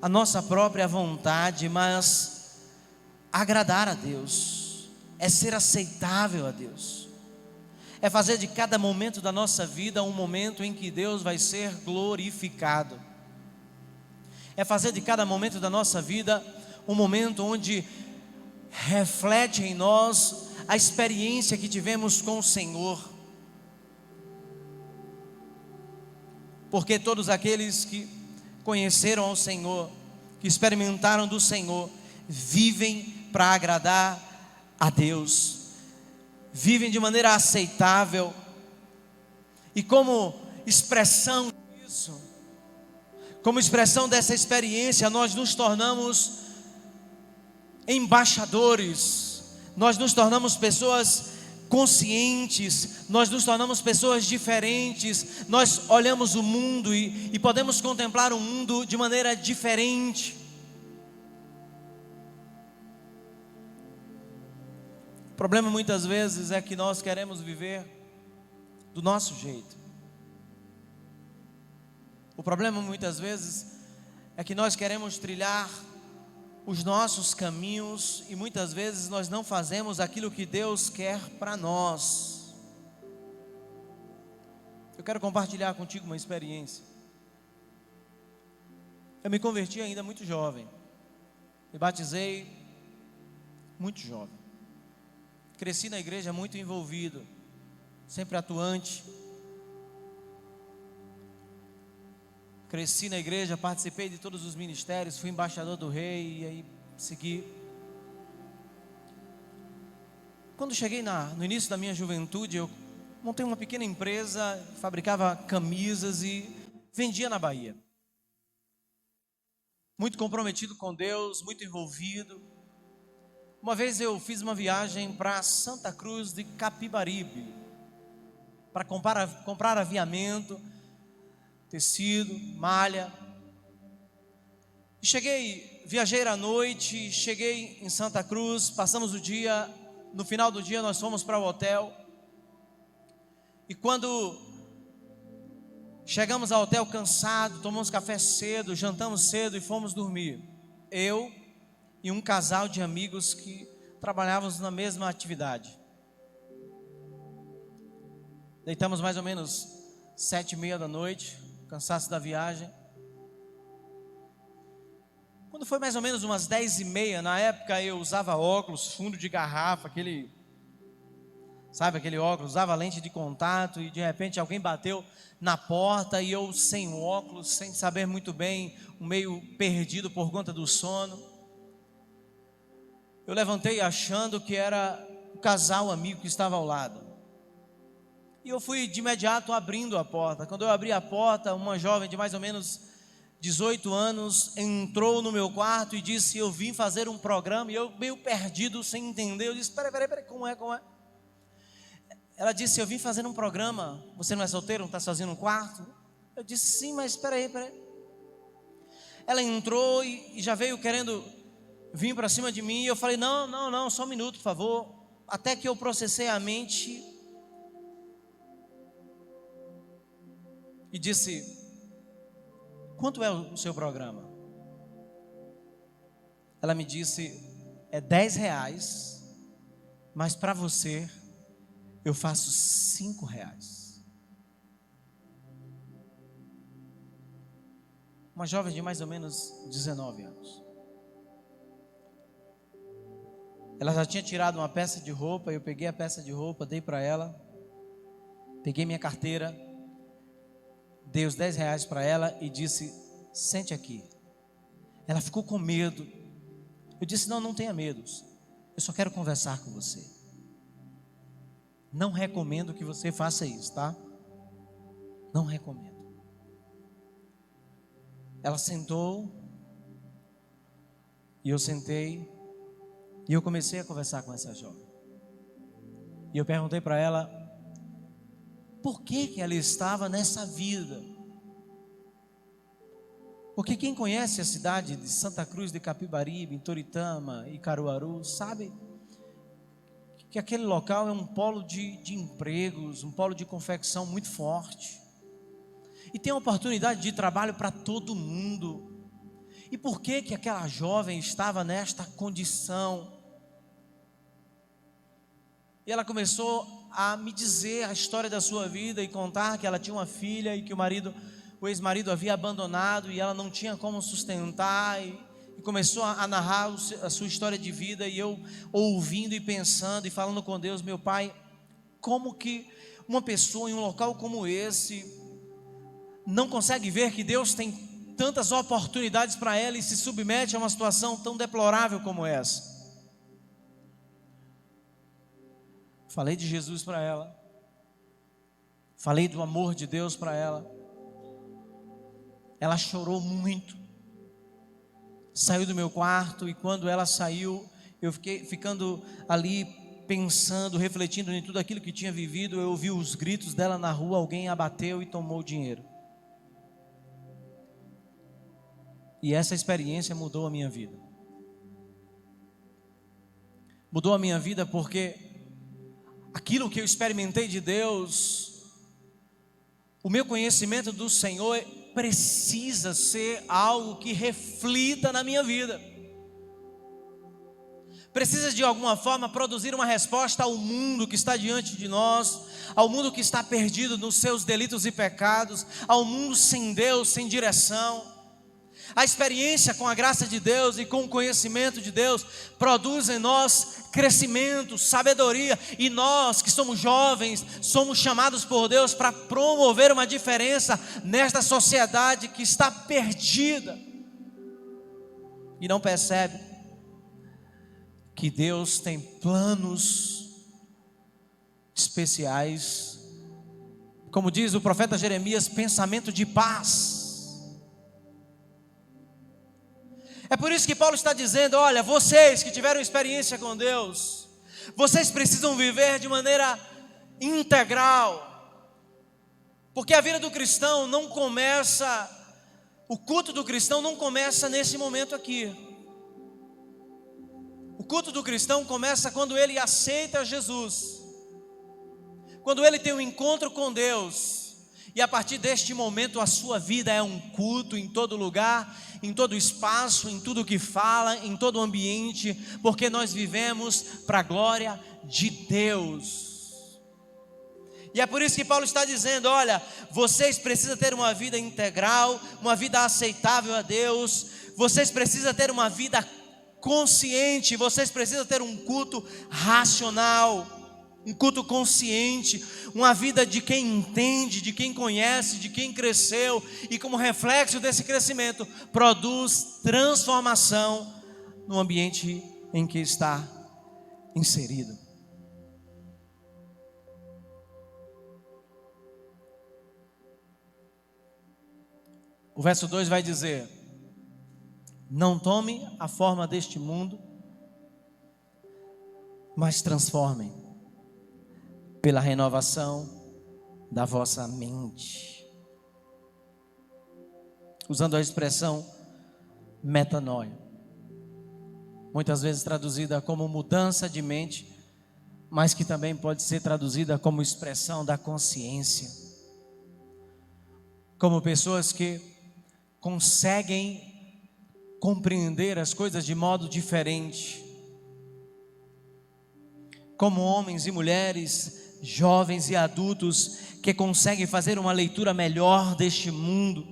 a nossa própria vontade, mas agradar a Deus, é ser aceitável a Deus, é fazer de cada momento da nossa vida um momento em que Deus vai ser glorificado, é fazer de cada momento da nossa vida um momento onde reflete em nós a experiência que tivemos com o Senhor. Porque todos aqueles que conheceram ao Senhor, que experimentaram do Senhor, vivem para agradar a Deus, vivem de maneira aceitável, e como expressão disso, como expressão dessa experiência, nós nos tornamos embaixadores, nós nos tornamos pessoas conscientes, nós nos tornamos pessoas diferentes, nós olhamos o mundo e podemos contemplar o mundo de maneira diferente. O problema muitas vezes é que nós queremos viver do nosso jeito. O problema muitas vezes é que nós queremos trilhar os nossos caminhos e muitas vezes nós não fazemos aquilo que Deus quer para nós. Eu quero compartilhar contigo uma experiência. Eu me converti ainda muito jovem, me batizei muito jovem, cresci na igreja muito envolvido, sempre atuante. Cresci na igreja, participei de todos os ministérios, fui embaixador do rei e aí segui. Quando cheguei no início da minha juventude, eu montei uma pequena empresa, fabricava camisas e vendia na Bahia. Muito comprometido com Deus, muito envolvido. Uma vez eu fiz uma viagem para Santa Cruz de Capibaribe, para comprar aviamento, tecido, malha. E viajei à noite, cheguei em Santa Cruz, passamos o dia, no final do dia nós fomos para o hotel. E quando chegamos ao hotel cansado, tomamos café cedo, jantamos cedo e fomos dormir. Eu e um casal de amigos que trabalhávamos na mesma atividade. Deitamos mais ou menos 7:30 da noite, cansaço da viagem. Quando foi mais ou menos umas 10:30, na época eu usava óculos, fundo de garrafa, aquele óculos, usava lente de contato, e de repente alguém bateu na porta e eu sem óculos, sem saber muito bem, meio perdido por conta do sono. Eu levantei achando que era o casal amigo que estava ao lado. E eu fui de imediato abrindo a porta. Quando eu abri a porta, uma jovem de mais ou menos 18 anos entrou no meu quarto e disse: eu vim fazer um programa. E eu meio perdido, sem entender, eu disse: peraí, como é? Ela disse: eu vim fazer um programa. Você não é solteiro, não está sozinho no quarto? Eu disse: sim, mas peraí. Ela entrou e já veio querendo vir para cima de mim. E eu falei: não, só um minuto, por favor. Até que eu processei a mente e disse: quanto é o seu programa? Ela me disse: é R$10, mas para você eu faço R$5. uma jovem de mais ou menos 19 anos. Ela já tinha tirado uma peça de roupa, eu peguei a peça de roupa, dei para ela, peguei minha carteira, dei os R$10 para ela e disse: sente aqui. Ela ficou com medo. Eu disse: não tenha medo, eu só quero conversar com você. Não recomendo que você faça isso, tá? Não recomendo. Ela sentou, e eu sentei, e eu comecei a conversar com essa jovem. E eu perguntei para ela por que ela estava nessa vida. Porque quem conhece a cidade de Santa Cruz de Capibaribe, em Toritama e Caruaru, sabe que aquele local é um polo de empregos, um polo de confecção muito forte. E tem oportunidade de trabalho para todo mundo. E por que aquela jovem estava nesta condição? E ela começou a me dizer a história da sua vida e contar que ela tinha uma filha e que o ex-marido havia abandonado e ela não tinha como sustentar, e começou a narrar a sua história de vida, e eu ouvindo e pensando e falando com Deus: meu Pai, como que uma pessoa em um local como esse não consegue ver que Deus tem tantas oportunidades para ela e se submete a uma situação tão deplorável como essa? Falei de Jesus para ela, falei do amor de Deus para ela. Ela chorou muito, saiu do meu quarto, e quando ela saiu, eu fiquei ficando ali pensando, refletindo em tudo aquilo que tinha vivido. Eu ouvi os gritos dela na rua, alguém a bateu e tomou o dinheiro. E essa experiência mudou a minha vida. Mudou a minha vida porque aquilo que eu experimentei de Deus, o meu conhecimento do Senhor precisa ser algo que reflita na minha vida. Precisa de alguma forma produzir uma resposta ao mundo que está diante de nós, ao mundo que está perdido nos seus delitos e pecados, ao mundo sem Deus, sem direção. A experiência com a graça de Deus e com o conhecimento de Deus produz em nós crescimento, sabedoria, e nós que somos jovens, somos chamados por Deus para promover uma diferença nesta sociedade que está perdida e não percebe que Deus tem planos especiais, como diz o profeta Jeremias, pensamento de paz. É por isso que Paulo está dizendo: olha, vocês que tiveram experiência com Deus, vocês precisam viver de maneira integral, porque a vida do cristão não começa, o culto do cristão não começa nesse momento aqui. O culto do cristão começa quando ele aceita Jesus, quando ele tem um encontro com Deus. E a partir deste momento a sua vida é um culto em todo lugar, em todo espaço, em tudo que fala, em todo ambiente, porque nós vivemos para a glória de Deus. E é por isso que Paulo está dizendo: olha, vocês precisam ter uma vida integral, uma vida aceitável a Deus, vocês precisam ter uma vida consciente, vocês precisam ter um culto racional, um culto consciente, uma vida de quem entende, de quem conhece, de quem cresceu, e como reflexo desse crescimento, produz transformação no ambiente em que está inserido. O verso 2 vai dizer: não tome a forma deste mundo, mas transformem pela renovação da vossa mente. Usando a expressão metanoia, muitas vezes traduzida como mudança de mente, mas que também pode ser traduzida como expressão da consciência. Como pessoas que conseguem compreender as coisas de modo diferente. Como homens e mulheres, jovens e adultos, que conseguem fazer uma leitura melhor deste mundo,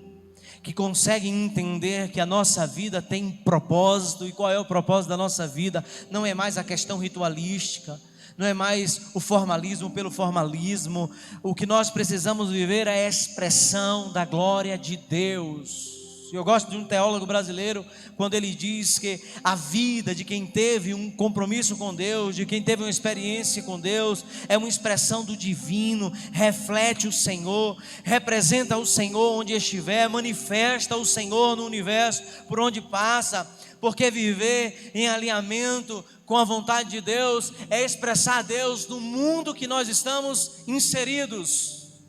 que conseguem entender que a nossa vida tem propósito. E qual é o propósito da nossa vida? Não é mais a questão ritualística, não é mais o formalismo pelo formalismo. O que nós precisamos viver é a expressão da glória de Deus. Eu gosto de um teólogo brasileiro quando ele diz que a vida de quem teve um compromisso com Deus, de quem teve uma experiência com Deus, é uma expressão do divino, reflete o Senhor, representa o Senhor onde estiver, manifesta o Senhor no universo por onde passa, porque viver em alinhamento com a vontade de Deus é expressar a Deus no mundo que nós estamos inseridos.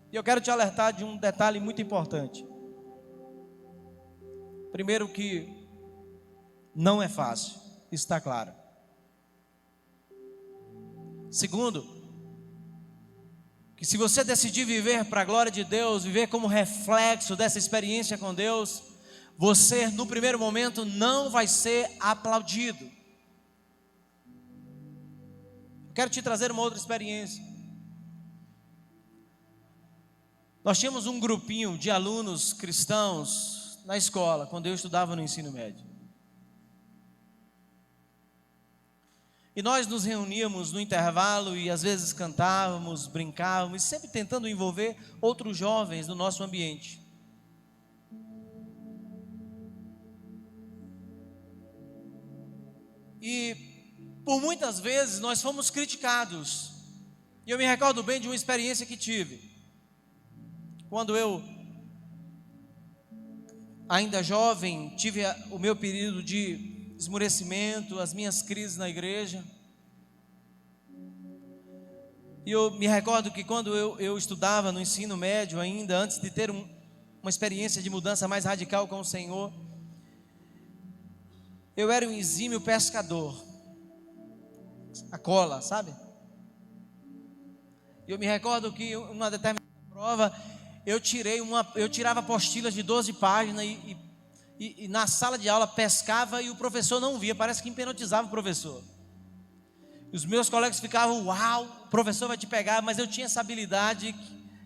E eu quero te alertar de um detalhe muito importante. Primeiro, que não é fácil, isso está claro. Segundo, que se você decidir viver para a glória de Deus, viver como reflexo dessa experiência com Deus, você no primeiro momento não vai ser aplaudido. Eu quero te trazer uma outra experiência. Nós tínhamos um grupinho de alunos cristãos na escola, quando eu estudava no ensino médio. E nós nos reuníamos no intervalo e às vezes cantávamos, brincávamos, sempre tentando envolver outros jovens no nosso ambiente. E por muitas vezes nós fomos criticados. E eu me recordo bem de uma experiência que tive. Quando eu, ainda jovem, tive o meu período de esmorecimento, as minhas crises na igreja. E eu me recordo que quando eu estudava no ensino médio ainda, antes de ter uma experiência de mudança mais radical com o Senhor, eu era um exímio pescador, a cola, sabe? E eu me recordo que em uma determinada prova, eu tirava apostilas de 12 páginas e na sala de aula pescava e o professor não via, parece que hipnotizava o professor. E os meus colegas ficavam, uau, o professor vai te pegar, mas eu tinha essa habilidade,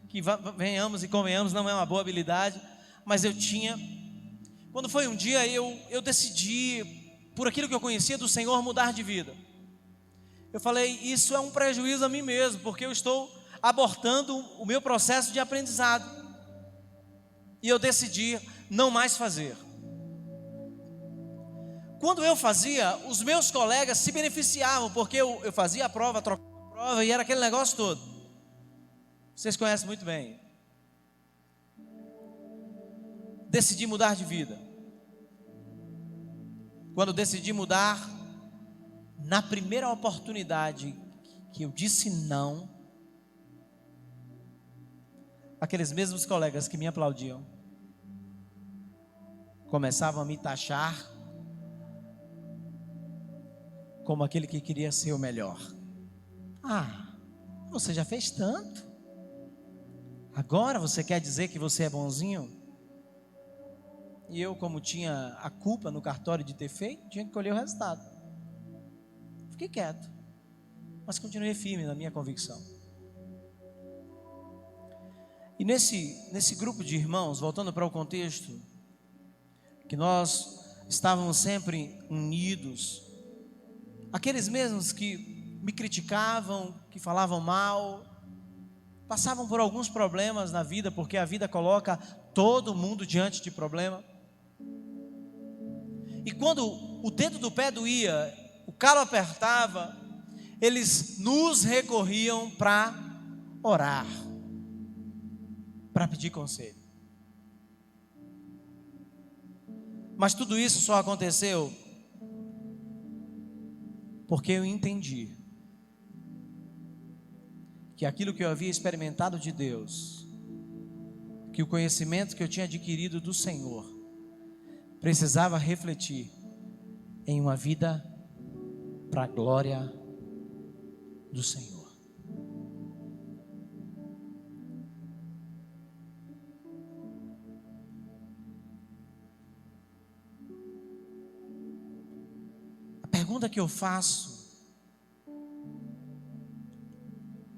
que venhamos e convenhamos, não é uma boa habilidade, mas eu tinha. Quando foi um dia, eu decidi, por aquilo que eu conhecia do Senhor, mudar de vida. Eu falei, isso é um prejuízo a mim mesmo, porque eu estou abortando o meu processo de aprendizado. E eu decidi não mais fazer. Quando eu fazia, os meus colegas se beneficiavam, porque eu fazia a prova, trocava a prova e era aquele negócio todo. Vocês conhecem muito bem. Decidi mudar de vida. Quando decidi mudar, na primeira oportunidade que eu disse não, aqueles mesmos colegas que me aplaudiam começavam a me taxar como aquele que queria ser o melhor. Ah, você já fez tanto, agora você quer dizer que você é bonzinho? E eu, como tinha a culpa no cartório de ter feito, tinha que colher o resultado. Fiquei quieto, mas continuei firme na minha convicção. E nesse grupo de irmãos, voltando para o contexto, que nós estávamos sempre unidos, aqueles mesmos que me criticavam, que falavam mal, passavam por alguns problemas na vida, porque a vida coloca todo mundo diante de problema. E quando o dedo do pé doía, o calo apertava, eles nos recorriam para orar, para pedir conselho. Mas tudo isso só aconteceu porque eu entendi que aquilo que eu havia experimentado de Deus, que o conhecimento que eu tinha adquirido do Senhor, precisava refletir em uma vida para a glória do Senhor. A pergunta que eu faço,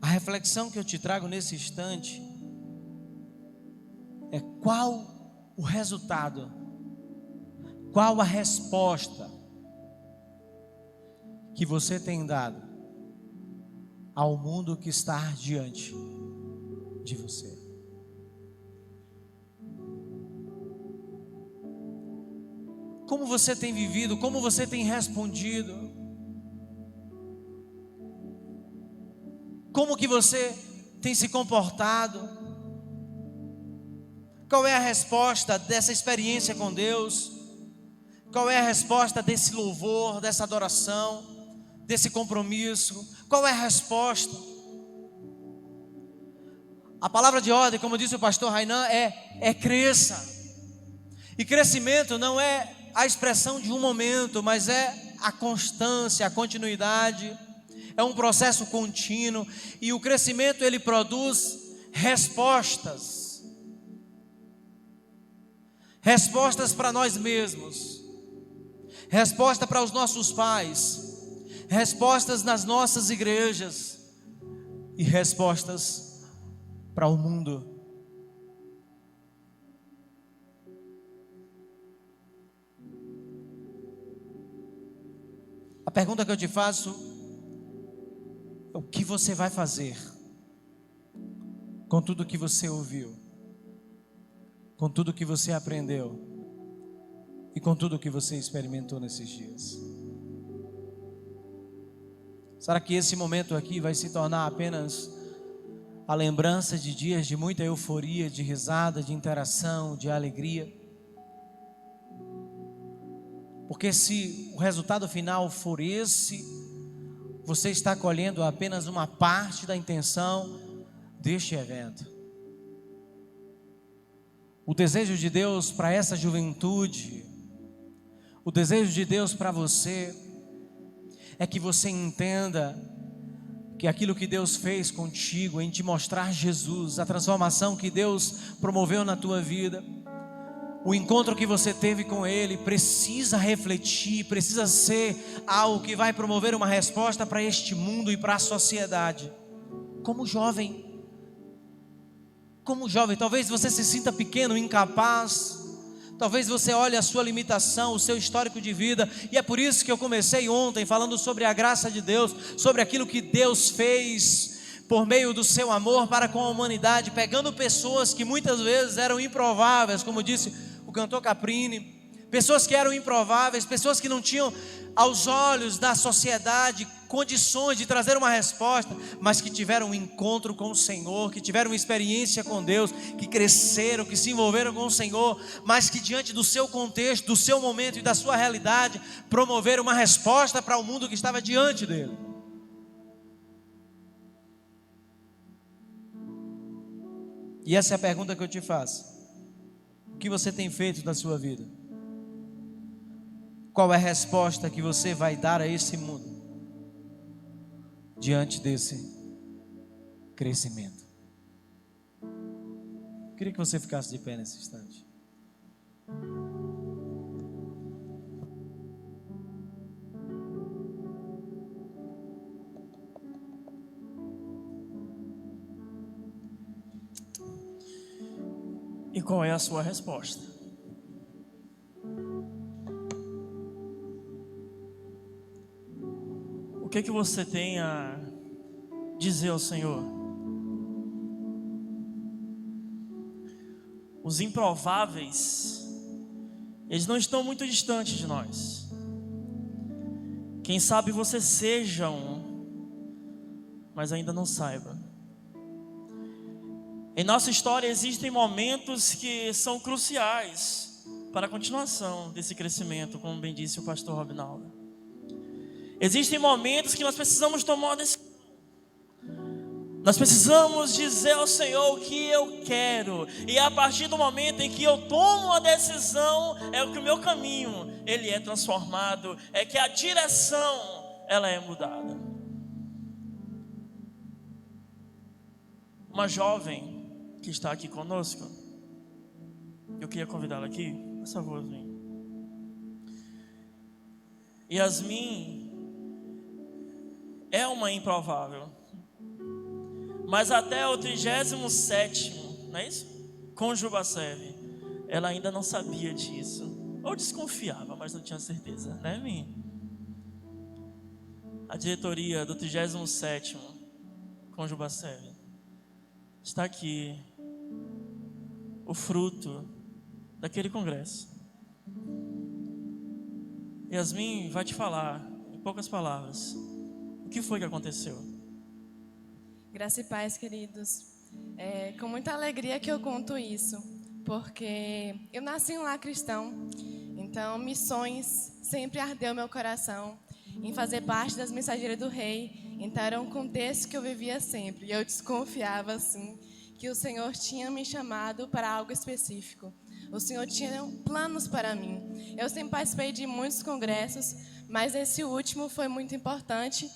a reflexão que eu te trago nesse instante, é qual o resultado? Qual a resposta que você tem dado ao mundo que está diante de você? Como você tem vivido? Como você tem respondido? Como que você tem se comportado? Qual é a resposta dessa experiência com Deus? Qual é a resposta desse louvor, dessa adoração, desse compromisso? Qual é a resposta? A palavra de ordem, como disse o pastor Rainan, é cresça. E crescimento não é a expressão de um momento, mas é a constância, a continuidade. É um processo contínuo. E o crescimento, ele produz respostas. Respostas para nós mesmos. Resposta para os nossos pais. Respostas nas nossas igrejas. E respostas para o mundo. A pergunta que eu te faço é: o que você vai fazer com tudo que você ouviu, com tudo que você aprendeu e com tudo que você experimentou nesses dias? Será que esse momento aqui vai se tornar apenas a lembrança de dias de muita euforia, de risada, de interação, de alegria? Porque se o resultado final for esse, você está colhendo apenas uma parte da intenção deste evento. O desejo de Deus para essa juventude, o desejo de Deus para você, é que você entenda que aquilo que Deus fez contigo, em te mostrar Jesus, a transformação que Deus promoveu na tua vida, o encontro que você teve com Ele precisa refletir, precisa ser algo que vai promover uma resposta para este mundo e para a sociedade. Como jovem, talvez você se sinta pequeno, incapaz, talvez você olhe a sua limitação, o seu histórico de vida, e é por isso que eu comecei ontem falando sobre a graça de Deus, sobre aquilo que Deus fez por meio do seu amor para com a humanidade, pegando pessoas que muitas vezes eram improváveis, como disse o cantor Caprini, pessoas que eram improváveis, pessoas que não tinham aos olhos da sociedade condições de trazer uma resposta, mas que tiveram um encontro com o Senhor, que tiveram uma experiência com Deus, que cresceram, que se envolveram com o Senhor, mas que diante do seu contexto, do seu momento e da sua realidade, promoveram uma resposta para o mundo que estava diante dele. E essa é a pergunta que eu te faço: o que você tem feito da sua vida? Qual é a resposta que você vai dar a esse mundo diante desse crescimento? Eu queria que você ficasse de pé nesse instante. E qual é a sua resposta? O que você tem a dizer ao Senhor? Os improváveis, eles não estão muito distantes de nós. Quem sabe você seja um, mas ainda não saiba. Em nossa história existem momentos que são cruciais para a continuação desse crescimento, como bem disse o pastor Robinaldo. Existem momentos que nós precisamos tomar uma decisão. Nós precisamos dizer ao Senhor o que eu quero. E a partir do momento em que eu tomo a decisão, é que o meu caminho, ele é transformado. É que a direção, ela é mudada. Uma jovem que está aqui conosco, eu queria convidá-la aqui, por favor, vem. Yasmin é uma improvável, mas até o 37º, não é isso? Com Jubaserve, ela ainda não sabia disso. Ou desconfiava, mas não tinha certeza, né, Mi? A diretoria do 37º Conjunto Bacevi está aqui, o fruto daquele congresso. Yasmin vai te falar, em poucas palavras, o que foi que aconteceu. Graça e paz, queridos. É com muita alegria que eu conto isso, porque eu nasci em um lar cristão, então missões sempre ardeu meu coração em fazer parte das mensageiras do Rei. Então era um contexto que eu vivia sempre, e eu desconfiava assim que o Senhor tinha me chamado para algo específico. O Senhor tinha planos para mim. Eu sempre participei de muitos congressos, mas esse último foi muito importante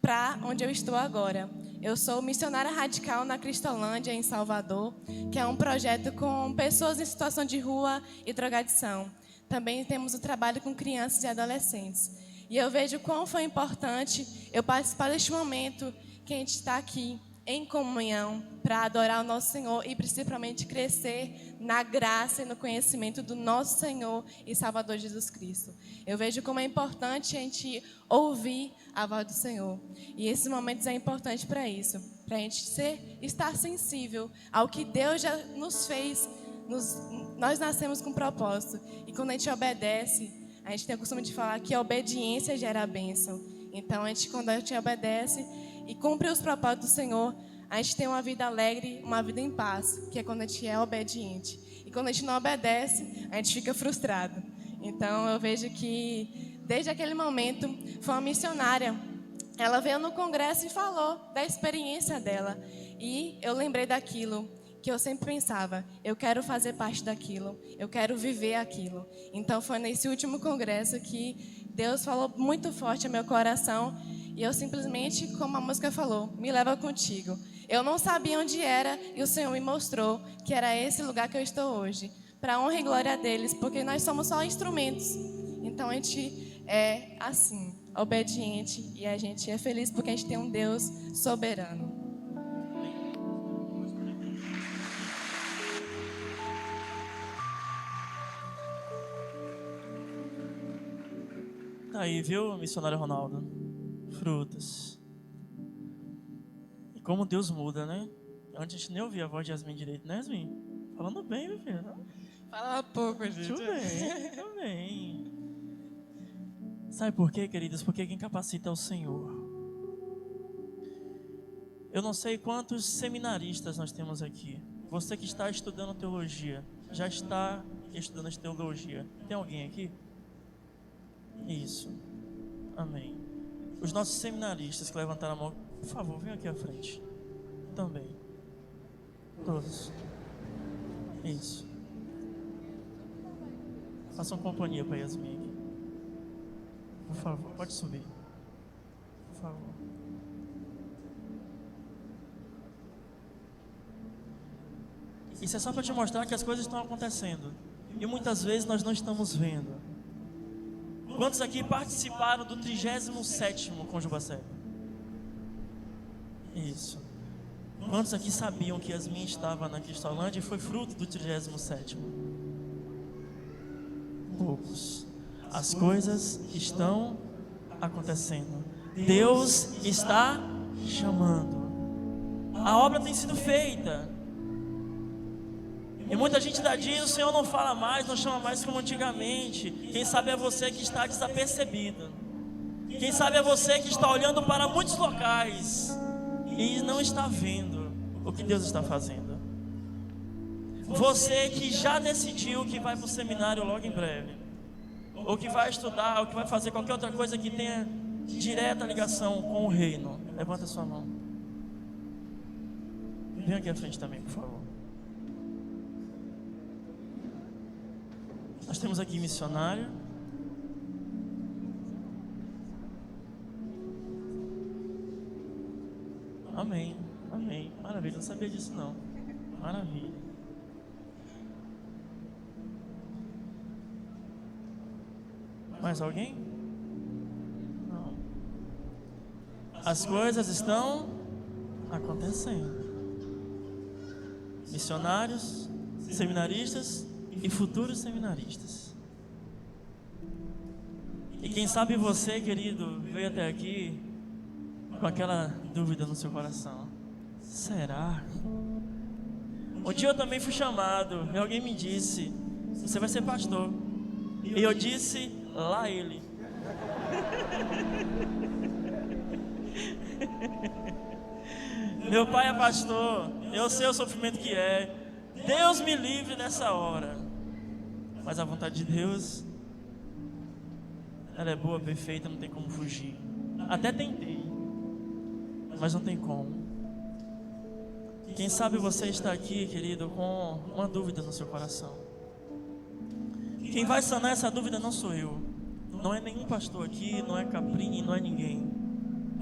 para onde eu estou agora. Eu sou missionária radical na Cristolândia, em Salvador, que é um projeto com pessoas em situação de rua e drogadição. Também temos o trabalho com crianças e adolescentes. E eu vejo quão foi importante eu participar deste momento que a gente está aqui em comunhão para adorar o nosso Senhor e principalmente crescer na graça e no conhecimento do nosso Senhor e Salvador Jesus Cristo. Eu vejo como é importante a gente ouvir a voz do Senhor. E esses momentos é importante para isso, para a gente estar sensível ao que Deus já nos fez. Nós nascemos com propósito. E quando a gente obedece, a gente tem o costume de falar que a obediência gera a bênção. Então, quando a gente obedece e cumpre os propósitos do Senhor, a gente tem uma vida alegre, uma vida em paz, que é quando a gente é obediente. E quando a gente não obedece, a gente fica frustrado. Então, eu vejo que, desde aquele momento, foi uma missionária. Ela veio no congresso e falou da experiência dela. E eu lembrei daquilo que eu sempre pensava, eu quero fazer parte daquilo, eu quero viver aquilo. Então, foi nesse último congresso que Deus falou muito forte ao meu coração. E eu simplesmente, como a música falou, me leva contigo. Eu não sabia onde era e o Senhor me mostrou que era esse lugar que eu estou hoje. Para a honra e glória deles, porque nós somos só instrumentos. Então a gente é assim, obediente, e a gente é feliz porque a gente tem um Deus soberano. Tá aí, viu, missionário Ronaldo? Frutas. E como Deus muda, né? Antes a gente nem ouvia a voz de Yasmin direito, né, Yasmin? Falando bem, meu filho. Fala pouco, gente. Tudo bem, tudo bem. Sabe por quê, queridos? Porque quem capacita é o Senhor. Eu não sei quantos seminaristas nós temos aqui. Você que está estudando teologia, já está estudando teologia. Tem alguém aqui? Isso. Amém. Os nossos seminaristas que levantaram a mão, por favor, venham aqui à frente. Também. Todos. Isso. Façam companhia para Yasmin aqui. Por favor, pode subir. Por favor. Isso é só para te mostrar que as coisas estão acontecendo. E muitas vezes nós não estamos vendo. Quantos aqui participaram do 37º Conjunto Bacevi? Isso. Quantos aqui sabiam que Yasmin estava na Cristolândia e foi fruto do 37º? Poucos. As coisas estão acontecendo. Deus está chamando. A obra tem sido feita. E muita gente diz, o Senhor não fala mais, não chama mais como antigamente. Quem sabe é você que está desapercebido. Quem sabe é você que está olhando para muitos locais e não está vendo o que Deus está fazendo. Você que já decidiu que vai para o seminário logo em breve, ou que vai estudar, ou que vai fazer qualquer outra coisa que tenha direta ligação com o reino, levanta sua mão. Vem aqui à frente também, por favor. Nós temos aqui missionário. Amém, amém. Maravilha, não sabia disso não. Maravilha. Mais alguém? Não. As coisas estão acontecendo. Missionários, seminaristas e e futuros seminaristas. E quem sabe você, querido, veio até aqui com aquela dúvida no seu coração: será? Um dia eu também fui chamado e alguém me disse: você vai ser pastor. E eu disse: lá ele. Meu pai é pastor, eu sei o sofrimento que é. Deus me livre dessa hora. Mas a vontade de Deus, ela é boa, perfeita, não tem como fugir. Até tentei, mas não tem como. Quem sabe você está aqui, querido, com uma dúvida no seu coração. Quem vai sanar essa dúvida não sou eu, não é nenhum pastor aqui, não é Caprini, não é ninguém,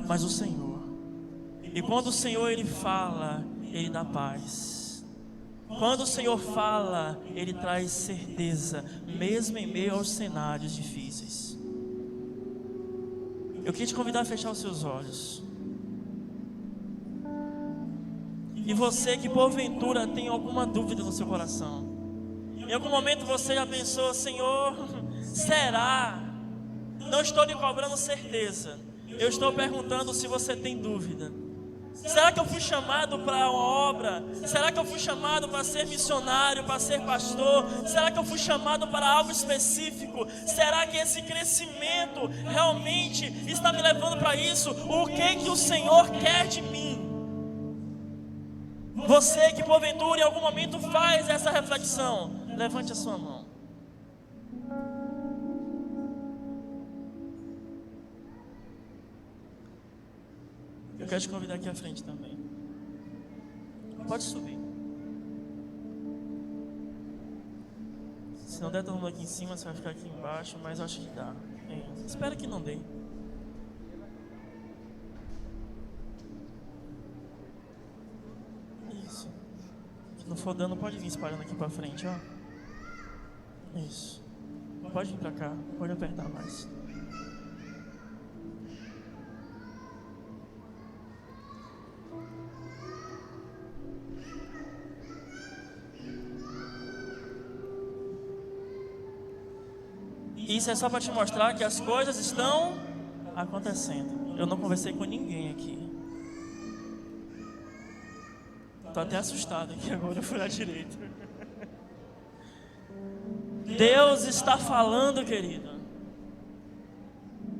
mas o Senhor. E quando o Senhor ele fala, ele dá paz. Quando o Senhor fala, ele traz certeza, mesmo em meio aos cenários difíceis. Eu queria te convidar a fechar os seus olhos. E você que porventura tem alguma dúvida no seu coração, em algum momento você já pensou: Senhor, será? Não estou lhe cobrando certeza, eu estou perguntando se você tem dúvida. Será que eu fui chamado para uma obra? Será que eu fui chamado para ser missionário, para ser pastor? Será que eu fui chamado para algo específico? Será que esse crescimento realmente está me levando para isso? O que o Senhor quer de mim? Você que porventura em algum momento faz essa reflexão, levante a sua mão. Eu quero te convidar aqui à frente também. Pode subir. Se não der todo mundo aqui em cima, você vai ficar aqui embaixo, mas eu acho que dá. Espero que não dê. Isso. Se não for dando, pode vir espalhando aqui pra frente, ó. Isso. Pode vir pra cá, pode apertar mais. Isso é só para te mostrar que as coisas estão acontecendo. Eu não conversei com ninguém aqui. Estou até assustado aqui agora, eu fui à direita. Deus está falando, querido.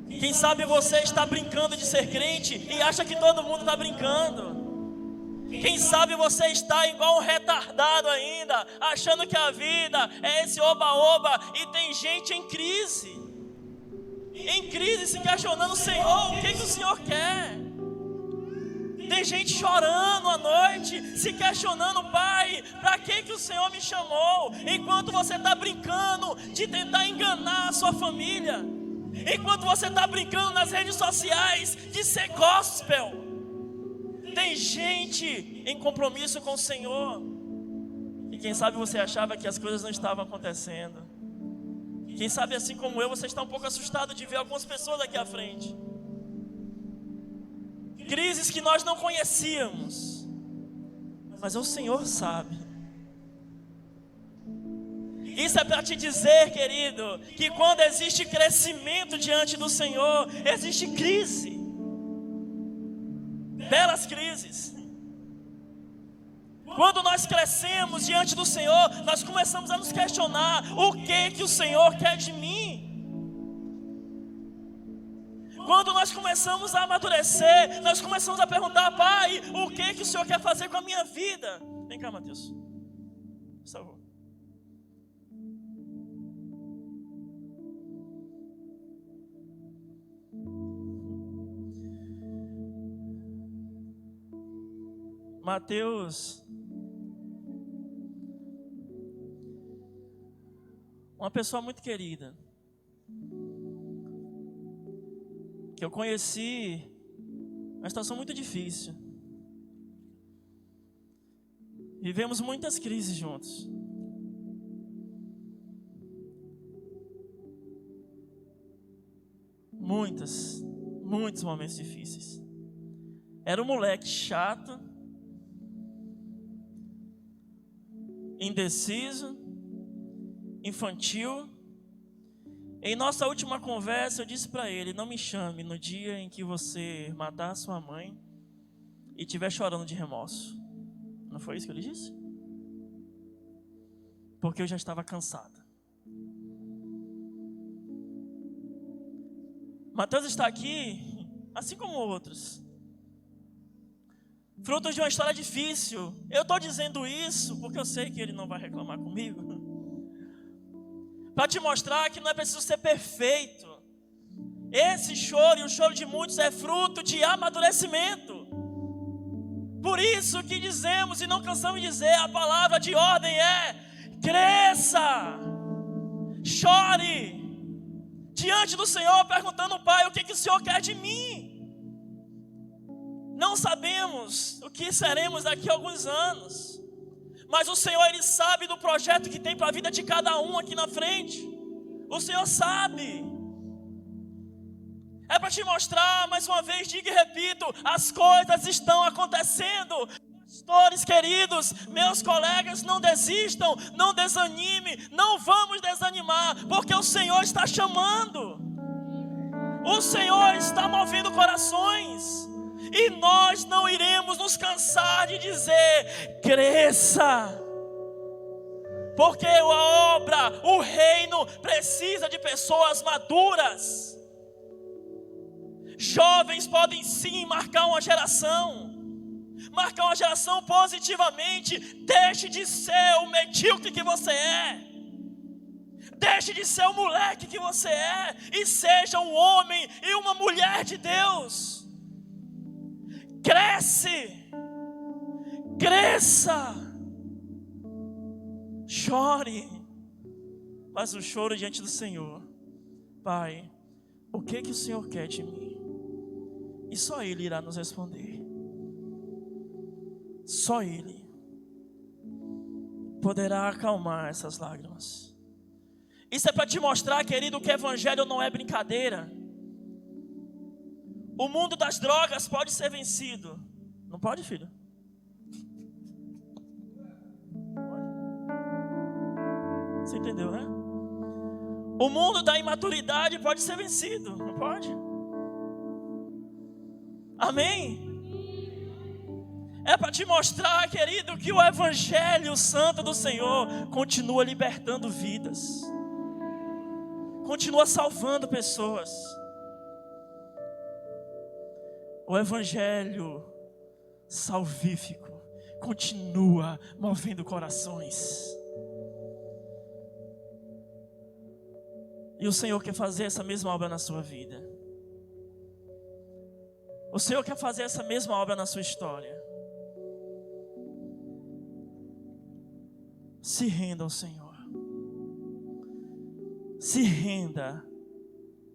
Quem sabe você está brincando de ser crente e acha que todo mundo está brincando. Quem sabe você está igual um retardado ainda, achando que a vida é esse oba-oba, e tem gente em crise se questionando: Senhor, o que o Senhor quer? Tem gente chorando à noite, se questionando: Pai, para que o Senhor me chamou? Enquanto você está brincando de tentar enganar a sua família, enquanto você está brincando nas redes sociais de ser gospel. Tem gente em compromisso com o Senhor. E quem sabe você achava que as coisas não estavam acontecendo. Quem sabe assim como eu, você está um pouco assustado de ver algumas pessoas aqui à frente. Crises que nós não conhecíamos, mas o Senhor sabe. Isso é para te dizer, querido, que quando existe crescimento diante do Senhor, existe crise. Belas crises. Quando nós crescemos diante do Senhor, nós começamos a nos questionar: o que o Senhor quer de mim? Quando nós começamos a amadurecer, nós começamos a perguntar: Pai, o que o Senhor quer fazer com a minha vida? Vem cá, Mateus, por favor. Mateus, uma pessoa muito querida, que eu conheci uma situação muito difícil. Vivemos muitas crises juntos. Muitos momentos difíceis. Era um moleque chato, indeciso, infantil. Em nossa última conversa, eu disse para ele: não me chame no dia em que você matar sua mãe e estiver chorando de remorso. Não foi isso que ele disse? Porque eu já estava cansada. Mateus está aqui, assim como outros, frutos de uma história difícil. Eu estou dizendo isso porque eu sei que ele não vai reclamar comigo, para te mostrar que não é preciso ser perfeito. Esse choro e o choro de muitos é fruto de amadurecimento. Por isso que dizemos e não cansamos de dizer, a palavra de ordem é: cresça, chore diante do Senhor, perguntando: Pai, o que o Senhor quer de mim? Não sabemos o que seremos daqui a alguns anos, mas o Senhor, Ele sabe do projeto que tem para a vida de cada um aqui na frente. O Senhor sabe. É para te mostrar, mais uma vez, digo e repito, as coisas estão acontecendo. Pastores queridos, meus colegas, não desistam, não desanime, não vamos desanimar, porque o Senhor está chamando. O Senhor está movendo corações. E nós não iremos nos cansar de dizer: cresça. Porque a obra, o reino, precisa de pessoas maduras. Jovens podem sim marcar uma geração positivamente. Deixe de ser o medíocre que você é. Deixe de ser o moleque que você é. E seja um homem e uma mulher de Deus. Cresça, chore, mas o choro diante do Senhor: Pai, o que o Senhor quer de mim? E só Ele irá nos responder. Só Ele poderá acalmar essas lágrimas. Isso é para te mostrar, querido, que o evangelho não é brincadeira. O mundo das drogas pode ser vencido. Não pode, filho? Você entendeu, né? O mundo da imaturidade pode ser vencido. Não pode? Amém? É para te mostrar, querido, que o Evangelho Santo do Senhor continua libertando vidas. Continua salvando pessoas. O Evangelho salvífico continua movendo corações. E o Senhor quer fazer essa mesma obra na sua vida. O Senhor quer fazer essa mesma obra na sua história. Se renda ao Senhor. Se renda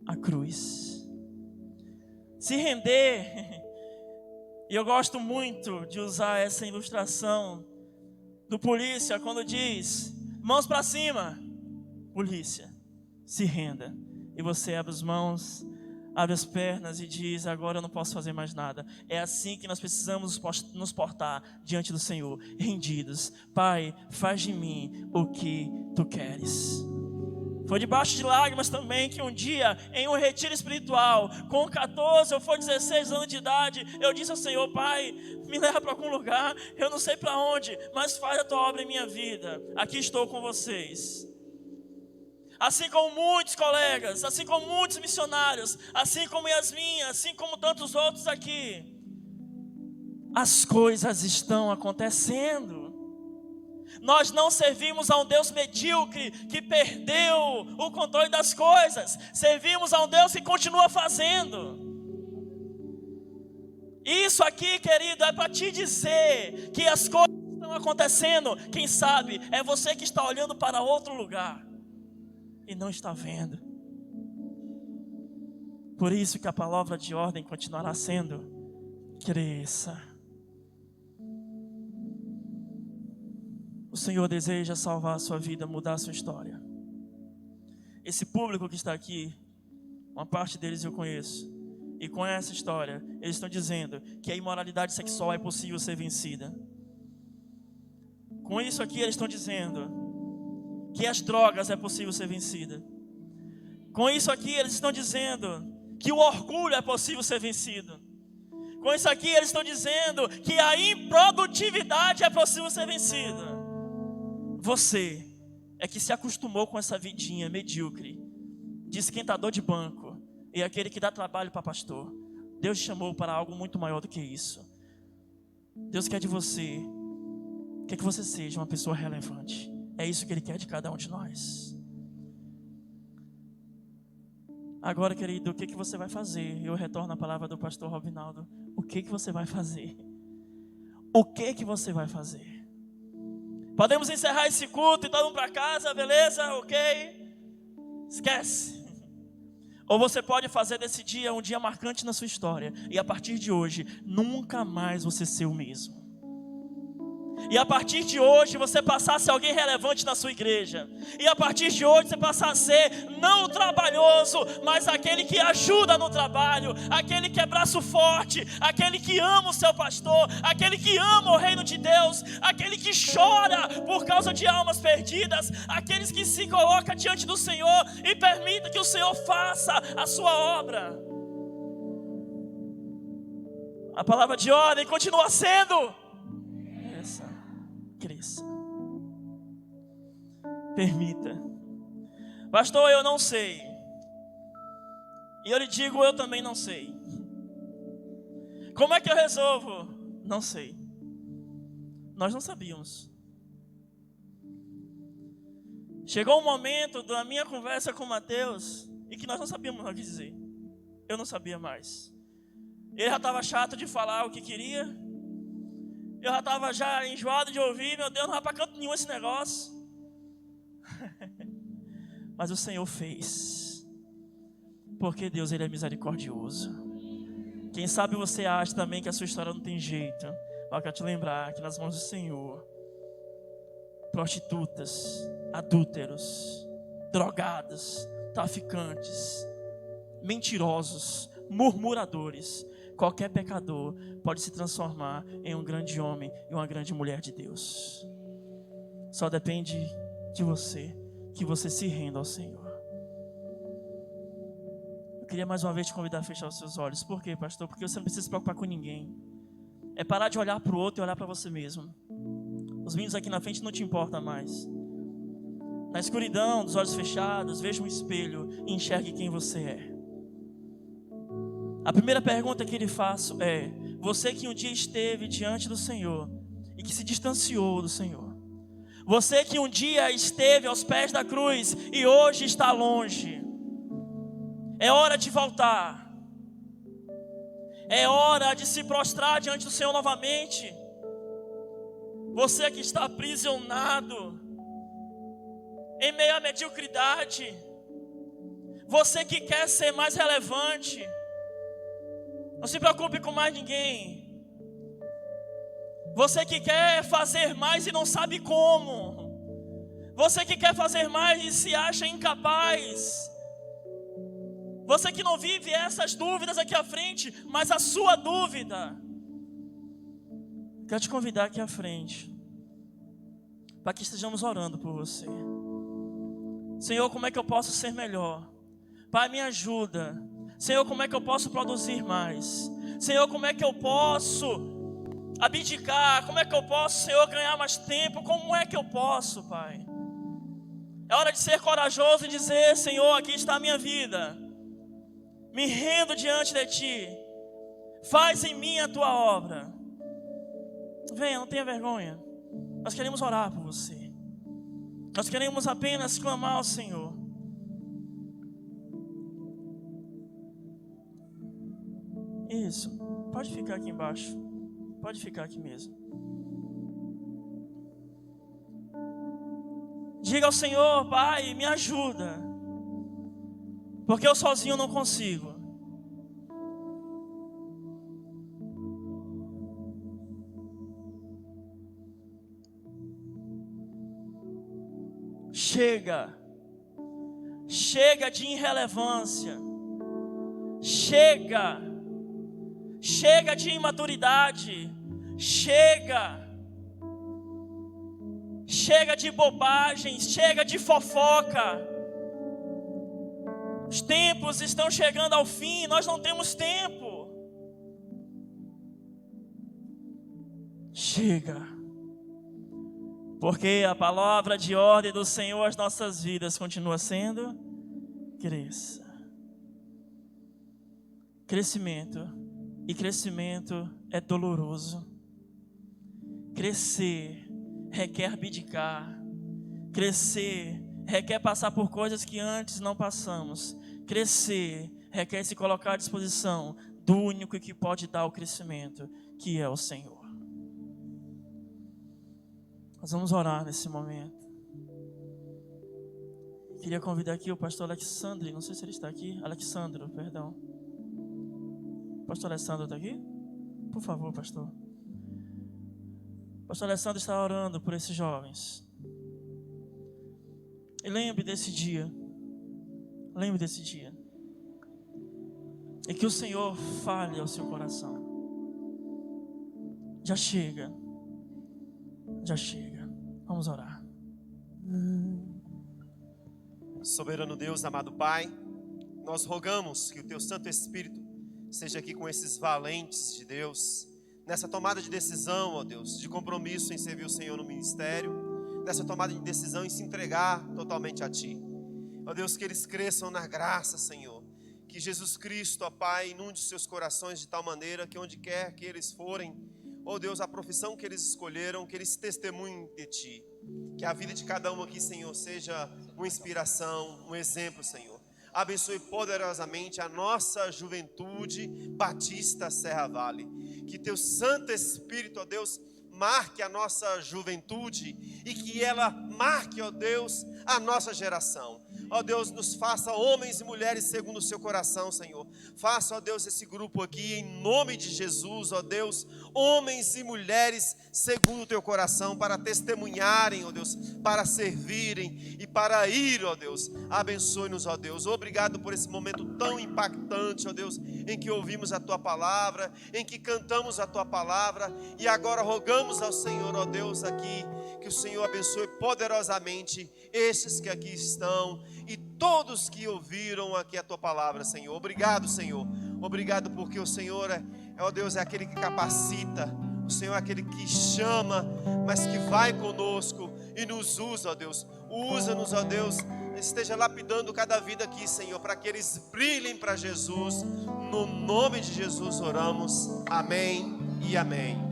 à cruz. Se render. E eu gosto muito de usar essa ilustração do polícia quando diz: mãos para cima, polícia, se renda. E você abre as mãos, abre as pernas e diz: agora eu não posso fazer mais nada. É assim que nós precisamos nos portar diante do Senhor, rendidos. Pai, faz de mim o que Tu queres. Foi debaixo de lágrimas também que um dia, em um retiro espiritual, com 14 ou foi 16 anos de idade, eu disse ao Senhor: Pai, me leva para algum lugar, eu não sei para onde, mas faz a Tua obra em minha vida. Aqui estou com vocês. Assim como muitos colegas, assim como muitos missionários, assim como Yasmin, assim como tantos outros aqui, as coisas estão acontecendo. Nós não servimos a um Deus medíocre que perdeu o controle das coisas. Servimos a um Deus que continua fazendo. Isso aqui, querido, é para te dizer que as coisas estão acontecendo. Quem sabe é você que está olhando para outro lugar e não está vendo. Por isso que a palavra de ordem continuará sendo: cresça. O Senhor deseja salvar a sua vida, mudar a sua história. Esse público que está aqui, uma parte deles eu conheço, e com essa história, eles estão dizendo que a imoralidade sexual é possível ser vencida. Com isso aqui eles estão dizendo que as drogas é possível ser vencida. Com isso aqui eles estão dizendo que o orgulho é possível ser vencido. Com isso aqui eles estão dizendo que a improdutividade é possível ser vencida. Você é que se acostumou com essa vidinha medíocre, de esquentador de banco, e aquele que dá trabalho para pastor. Deus te chamou para algo muito maior do que isso. Deus quer de você, quer que você seja uma pessoa relevante. É isso que Ele quer de cada um de nós. Agora, querido, o que você vai fazer? Eu retorno à palavra do pastor Robinaldo. O que você vai fazer? O que você vai fazer? Podemos encerrar esse culto e todo mundo para casa, beleza? Ok? Esquece. Ou você pode fazer desse dia um dia marcante na sua história, e a partir de hoje, nunca mais você ser o mesmo. E a partir de hoje você passar a ser alguém relevante na sua igreja. E a partir de hoje você passar a ser não o trabalhoso, mas aquele que ajuda no trabalho, aquele que é braço forte, aquele que ama o seu pastor, aquele que ama o reino de Deus, aquele que chora por causa de almas perdidas, aqueles que se colocam diante do Senhor e permita que o Senhor faça a sua obra. A palavra de ordem continua sendo: cresça. Permita. Pastor, eu não sei. E eu lhe digo, eu também não sei. Como é que eu resolvo? Não sei. Nós não sabíamos. Chegou um momento da minha conversa com Mateus e que nós não sabíamos o que dizer. Eu não sabia mais. Ele já estava chato de falar o que queria. Eu já estava enjoado de ouvir. Meu Deus, não vai para canto nenhum esse negócio. Mas o Senhor fez. Porque Deus, Ele é misericordioso. Quem sabe você acha também que a sua história não tem jeito. Eu quero te lembrar que nas mãos do Senhor, prostitutas, adúlteros, drogados, traficantes, mentirosos, murmuradores, qualquer pecador pode se transformar em um grande homem e uma grande mulher de Deus. Só depende de você, que você se renda ao Senhor. Eu queria mais uma vez te convidar a fechar os seus olhos. Por quê, pastor? Porque você não precisa se preocupar com ninguém. É parar de olhar para o outro e olhar para você mesmo. Os meninos aqui na frente não te importam mais. Na escuridão, dos olhos fechados, veja um espelho e enxergue quem você é. A primeira pergunta que lhe faço é: você que um dia esteve diante do Senhor e que se distanciou do Senhor, você que um dia esteve aos pés da cruz e hoje está longe, é hora de voltar. É hora de se prostrar diante do Senhor novamente. Você que está aprisionado em meio à mediocridade, você que quer ser mais relevante, não se preocupe com mais ninguém. Você que quer fazer mais e não sabe como. Você que quer fazer mais e se acha incapaz. Você que não vive essas dúvidas aqui à frente, mas a sua dúvida. Quero te convidar aqui à frente, para que estejamos orando por você. Senhor, como é que eu posso ser melhor? Pai, me ajuda. Senhor, como é que eu posso produzir mais? Senhor, como é que eu posso abdicar? Como é que eu posso, Senhor, ganhar mais tempo? Como é que eu posso, Pai? É hora de ser corajoso e dizer: Senhor, aqui está a minha vida. Me rendo diante de Ti. Faz em mim a Tua obra. Venha, não tenha vergonha. Nós queremos orar por você. Nós queremos apenas clamar ao Senhor. Isso, pode ficar aqui embaixo. Pode ficar aqui mesmo. Diga ao Senhor: Pai, me ajuda, porque eu sozinho não consigo. Chega. Chega de irrelevância. Chega. Chega de imaturidade. Chega. Chega de bobagens, chega de fofoca. Os tempos estão chegando ao fim, nós não temos tempo. Chega. Porque a palavra de ordem do Senhor às nossas vidas continua sendo: cresça. Crescimento. E crescimento é doloroso. Crescer requer abdicar. Crescer requer passar por coisas que antes não passamos. Crescer requer se colocar à disposição do único que pode dar o crescimento, que é o Senhor. Nós vamos orar nesse momento. Queria convidar aqui o pastor Alexandre, não sei se ele está aqui. Alexandro, perdão. Pastor Alessandro está aqui? Por favor, pastor. Pastor Alessandro está orando por esses jovens. E lembre desse dia. Lembre desse dia. E que o Senhor fale ao seu coração. Já chega. Já chega. Vamos orar. Soberano Deus, amado Pai, nós rogamos que o Teu Santo Espírito seja aqui com esses valentes de Deus, nessa tomada de decisão, ó Deus, de compromisso em servir o Senhor no ministério, nessa tomada de decisão em se entregar totalmente a Ti. Ó Deus, que eles cresçam na graça, Senhor, que Jesus Cristo, ó Pai, inunde seus corações de tal maneira que onde quer que eles forem, ó Deus, a profissão que eles escolheram, que eles testemunhem de Ti. Que a vida de cada um aqui, Senhor, seja uma inspiração, um exemplo, Senhor. Abençoe poderosamente a nossa juventude Batista Serra Vale. Que Teu Santo Espírito, ó Deus, marque a nossa juventude e que ela marque, ó Deus, a nossa geração. Ó Deus, nos faça homens e mulheres segundo o Seu coração, Senhor. Faça, ó Deus, esse grupo aqui em nome de Jesus, ó Deus, homens e mulheres segundo o Teu coração, para testemunharem, ó Deus, para servirem e para ir, ó Deus. Abençoe-nos, ó Deus. Obrigado por esse momento tão impactante, ó Deus, em que ouvimos a Tua palavra, em que cantamos a Tua palavra e agora rogamos ao Senhor, ó Deus, aqui, que o Senhor abençoe poderosamente esses que aqui estão e todos que ouviram aqui a Tua palavra, Senhor. Obrigado, Senhor. Obrigado porque o Senhor ó Deus, é aquele que capacita. O Senhor é aquele que chama, mas que vai conosco e nos usa, ó Deus. Usa-nos, ó Deus. Esteja lapidando cada vida aqui, Senhor, para que eles brilhem para Jesus. No nome de Jesus oramos. Amém e amém.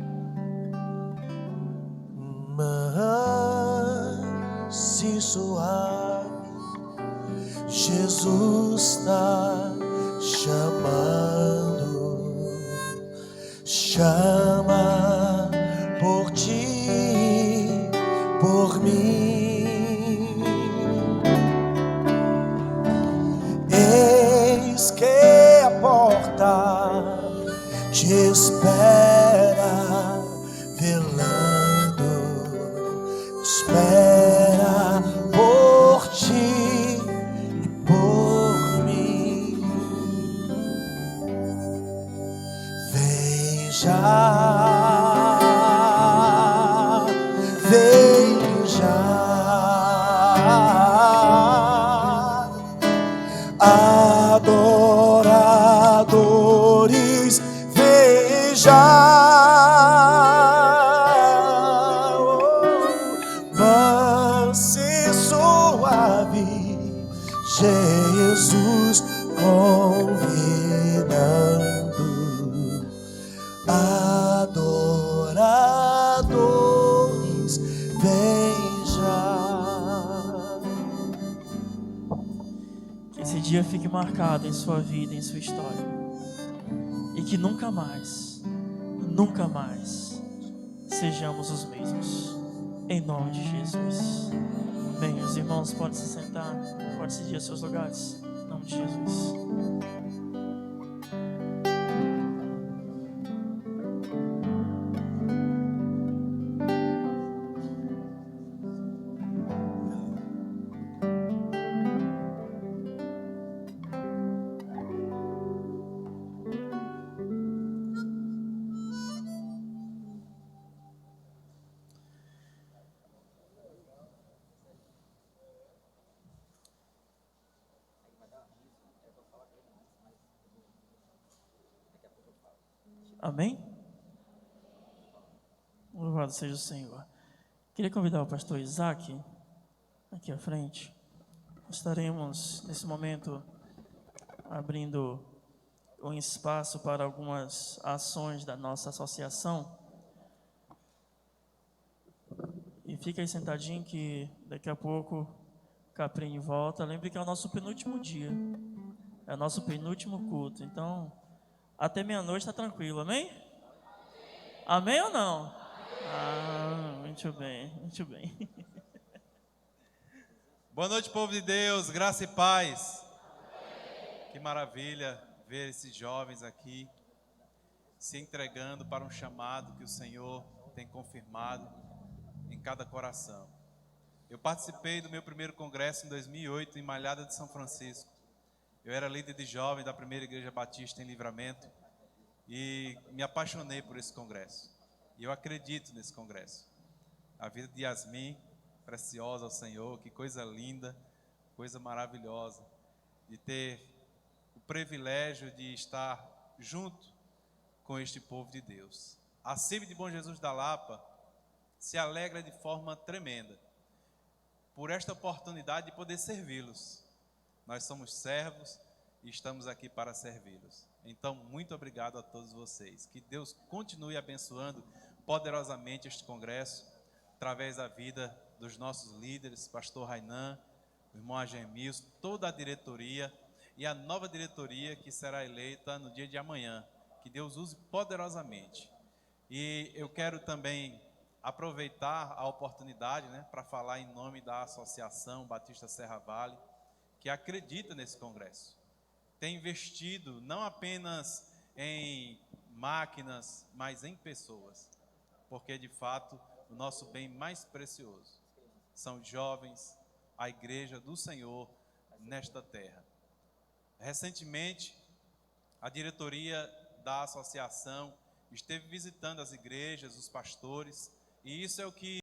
Manso e suave, Jesus está chamando. Chama por ti, por mim. Eis que a porta te espera, velando, espera por ti e por mim. Vem já, vem já. Adoradores, vem já. Manso e suave, Jesus convidando. Adoradores, vem já. Que esse dia fique marcado em sua vida, em sua história. E que nunca mais sejamos os mesmos. Em nome de Jesus. Bem, os irmãos podem se sentar, podem seguir aos seus lugares. Em nome de Jesus. Amém? Louvado seja o Senhor. Queria convidar o pastor Isaac aqui à frente. Estaremos, nesse momento, abrindo um espaço para algumas ações da nossa associação. E fica aí sentadinho que daqui a pouco o Caprini volta. Lembre que é o nosso penúltimo dia. É o nosso penúltimo culto. Então, até meia-noite está tranquilo, amém? Amém ou não? Ah, muito bem, muito bem. Boa noite, povo de Deus, graça e paz. Que maravilha ver esses jovens aqui se entregando para um chamado que o Senhor tem confirmado em cada coração. Eu participei do meu primeiro congresso em 2008 em Malhada de São Francisco. Eu era líder de jovem da primeira igreja batista em Livramento e me apaixonei por esse congresso. E eu acredito nesse congresso. A vida de Yasmin, preciosa ao Senhor, que coisa linda, coisa maravilhosa, de ter o privilégio de estar junto com este povo de Deus. A CIB de Bom Jesus da Lapa se alegra de forma tremenda por esta oportunidade de poder servi-los. Nós somos servos e estamos aqui para servi-los. Então, muito obrigado a todos vocês. Que Deus continue abençoando poderosamente este congresso, através da vida dos nossos líderes, pastor Rainan, o irmão Agemilson, toda a diretoria e a nova diretoria que será eleita no dia de amanhã. Que Deus use poderosamente. E eu quero também aproveitar a oportunidade, para falar em nome da Associação Batista Serra Vale, que acredita nesse congresso. Tem investido não apenas em máquinas, mas em pessoas, porque de fato o nosso bem mais precioso são os jovens, a igreja do Senhor nesta terra. Recentemente, a diretoria da associação esteve visitando as igrejas, os pastores, e isso é o que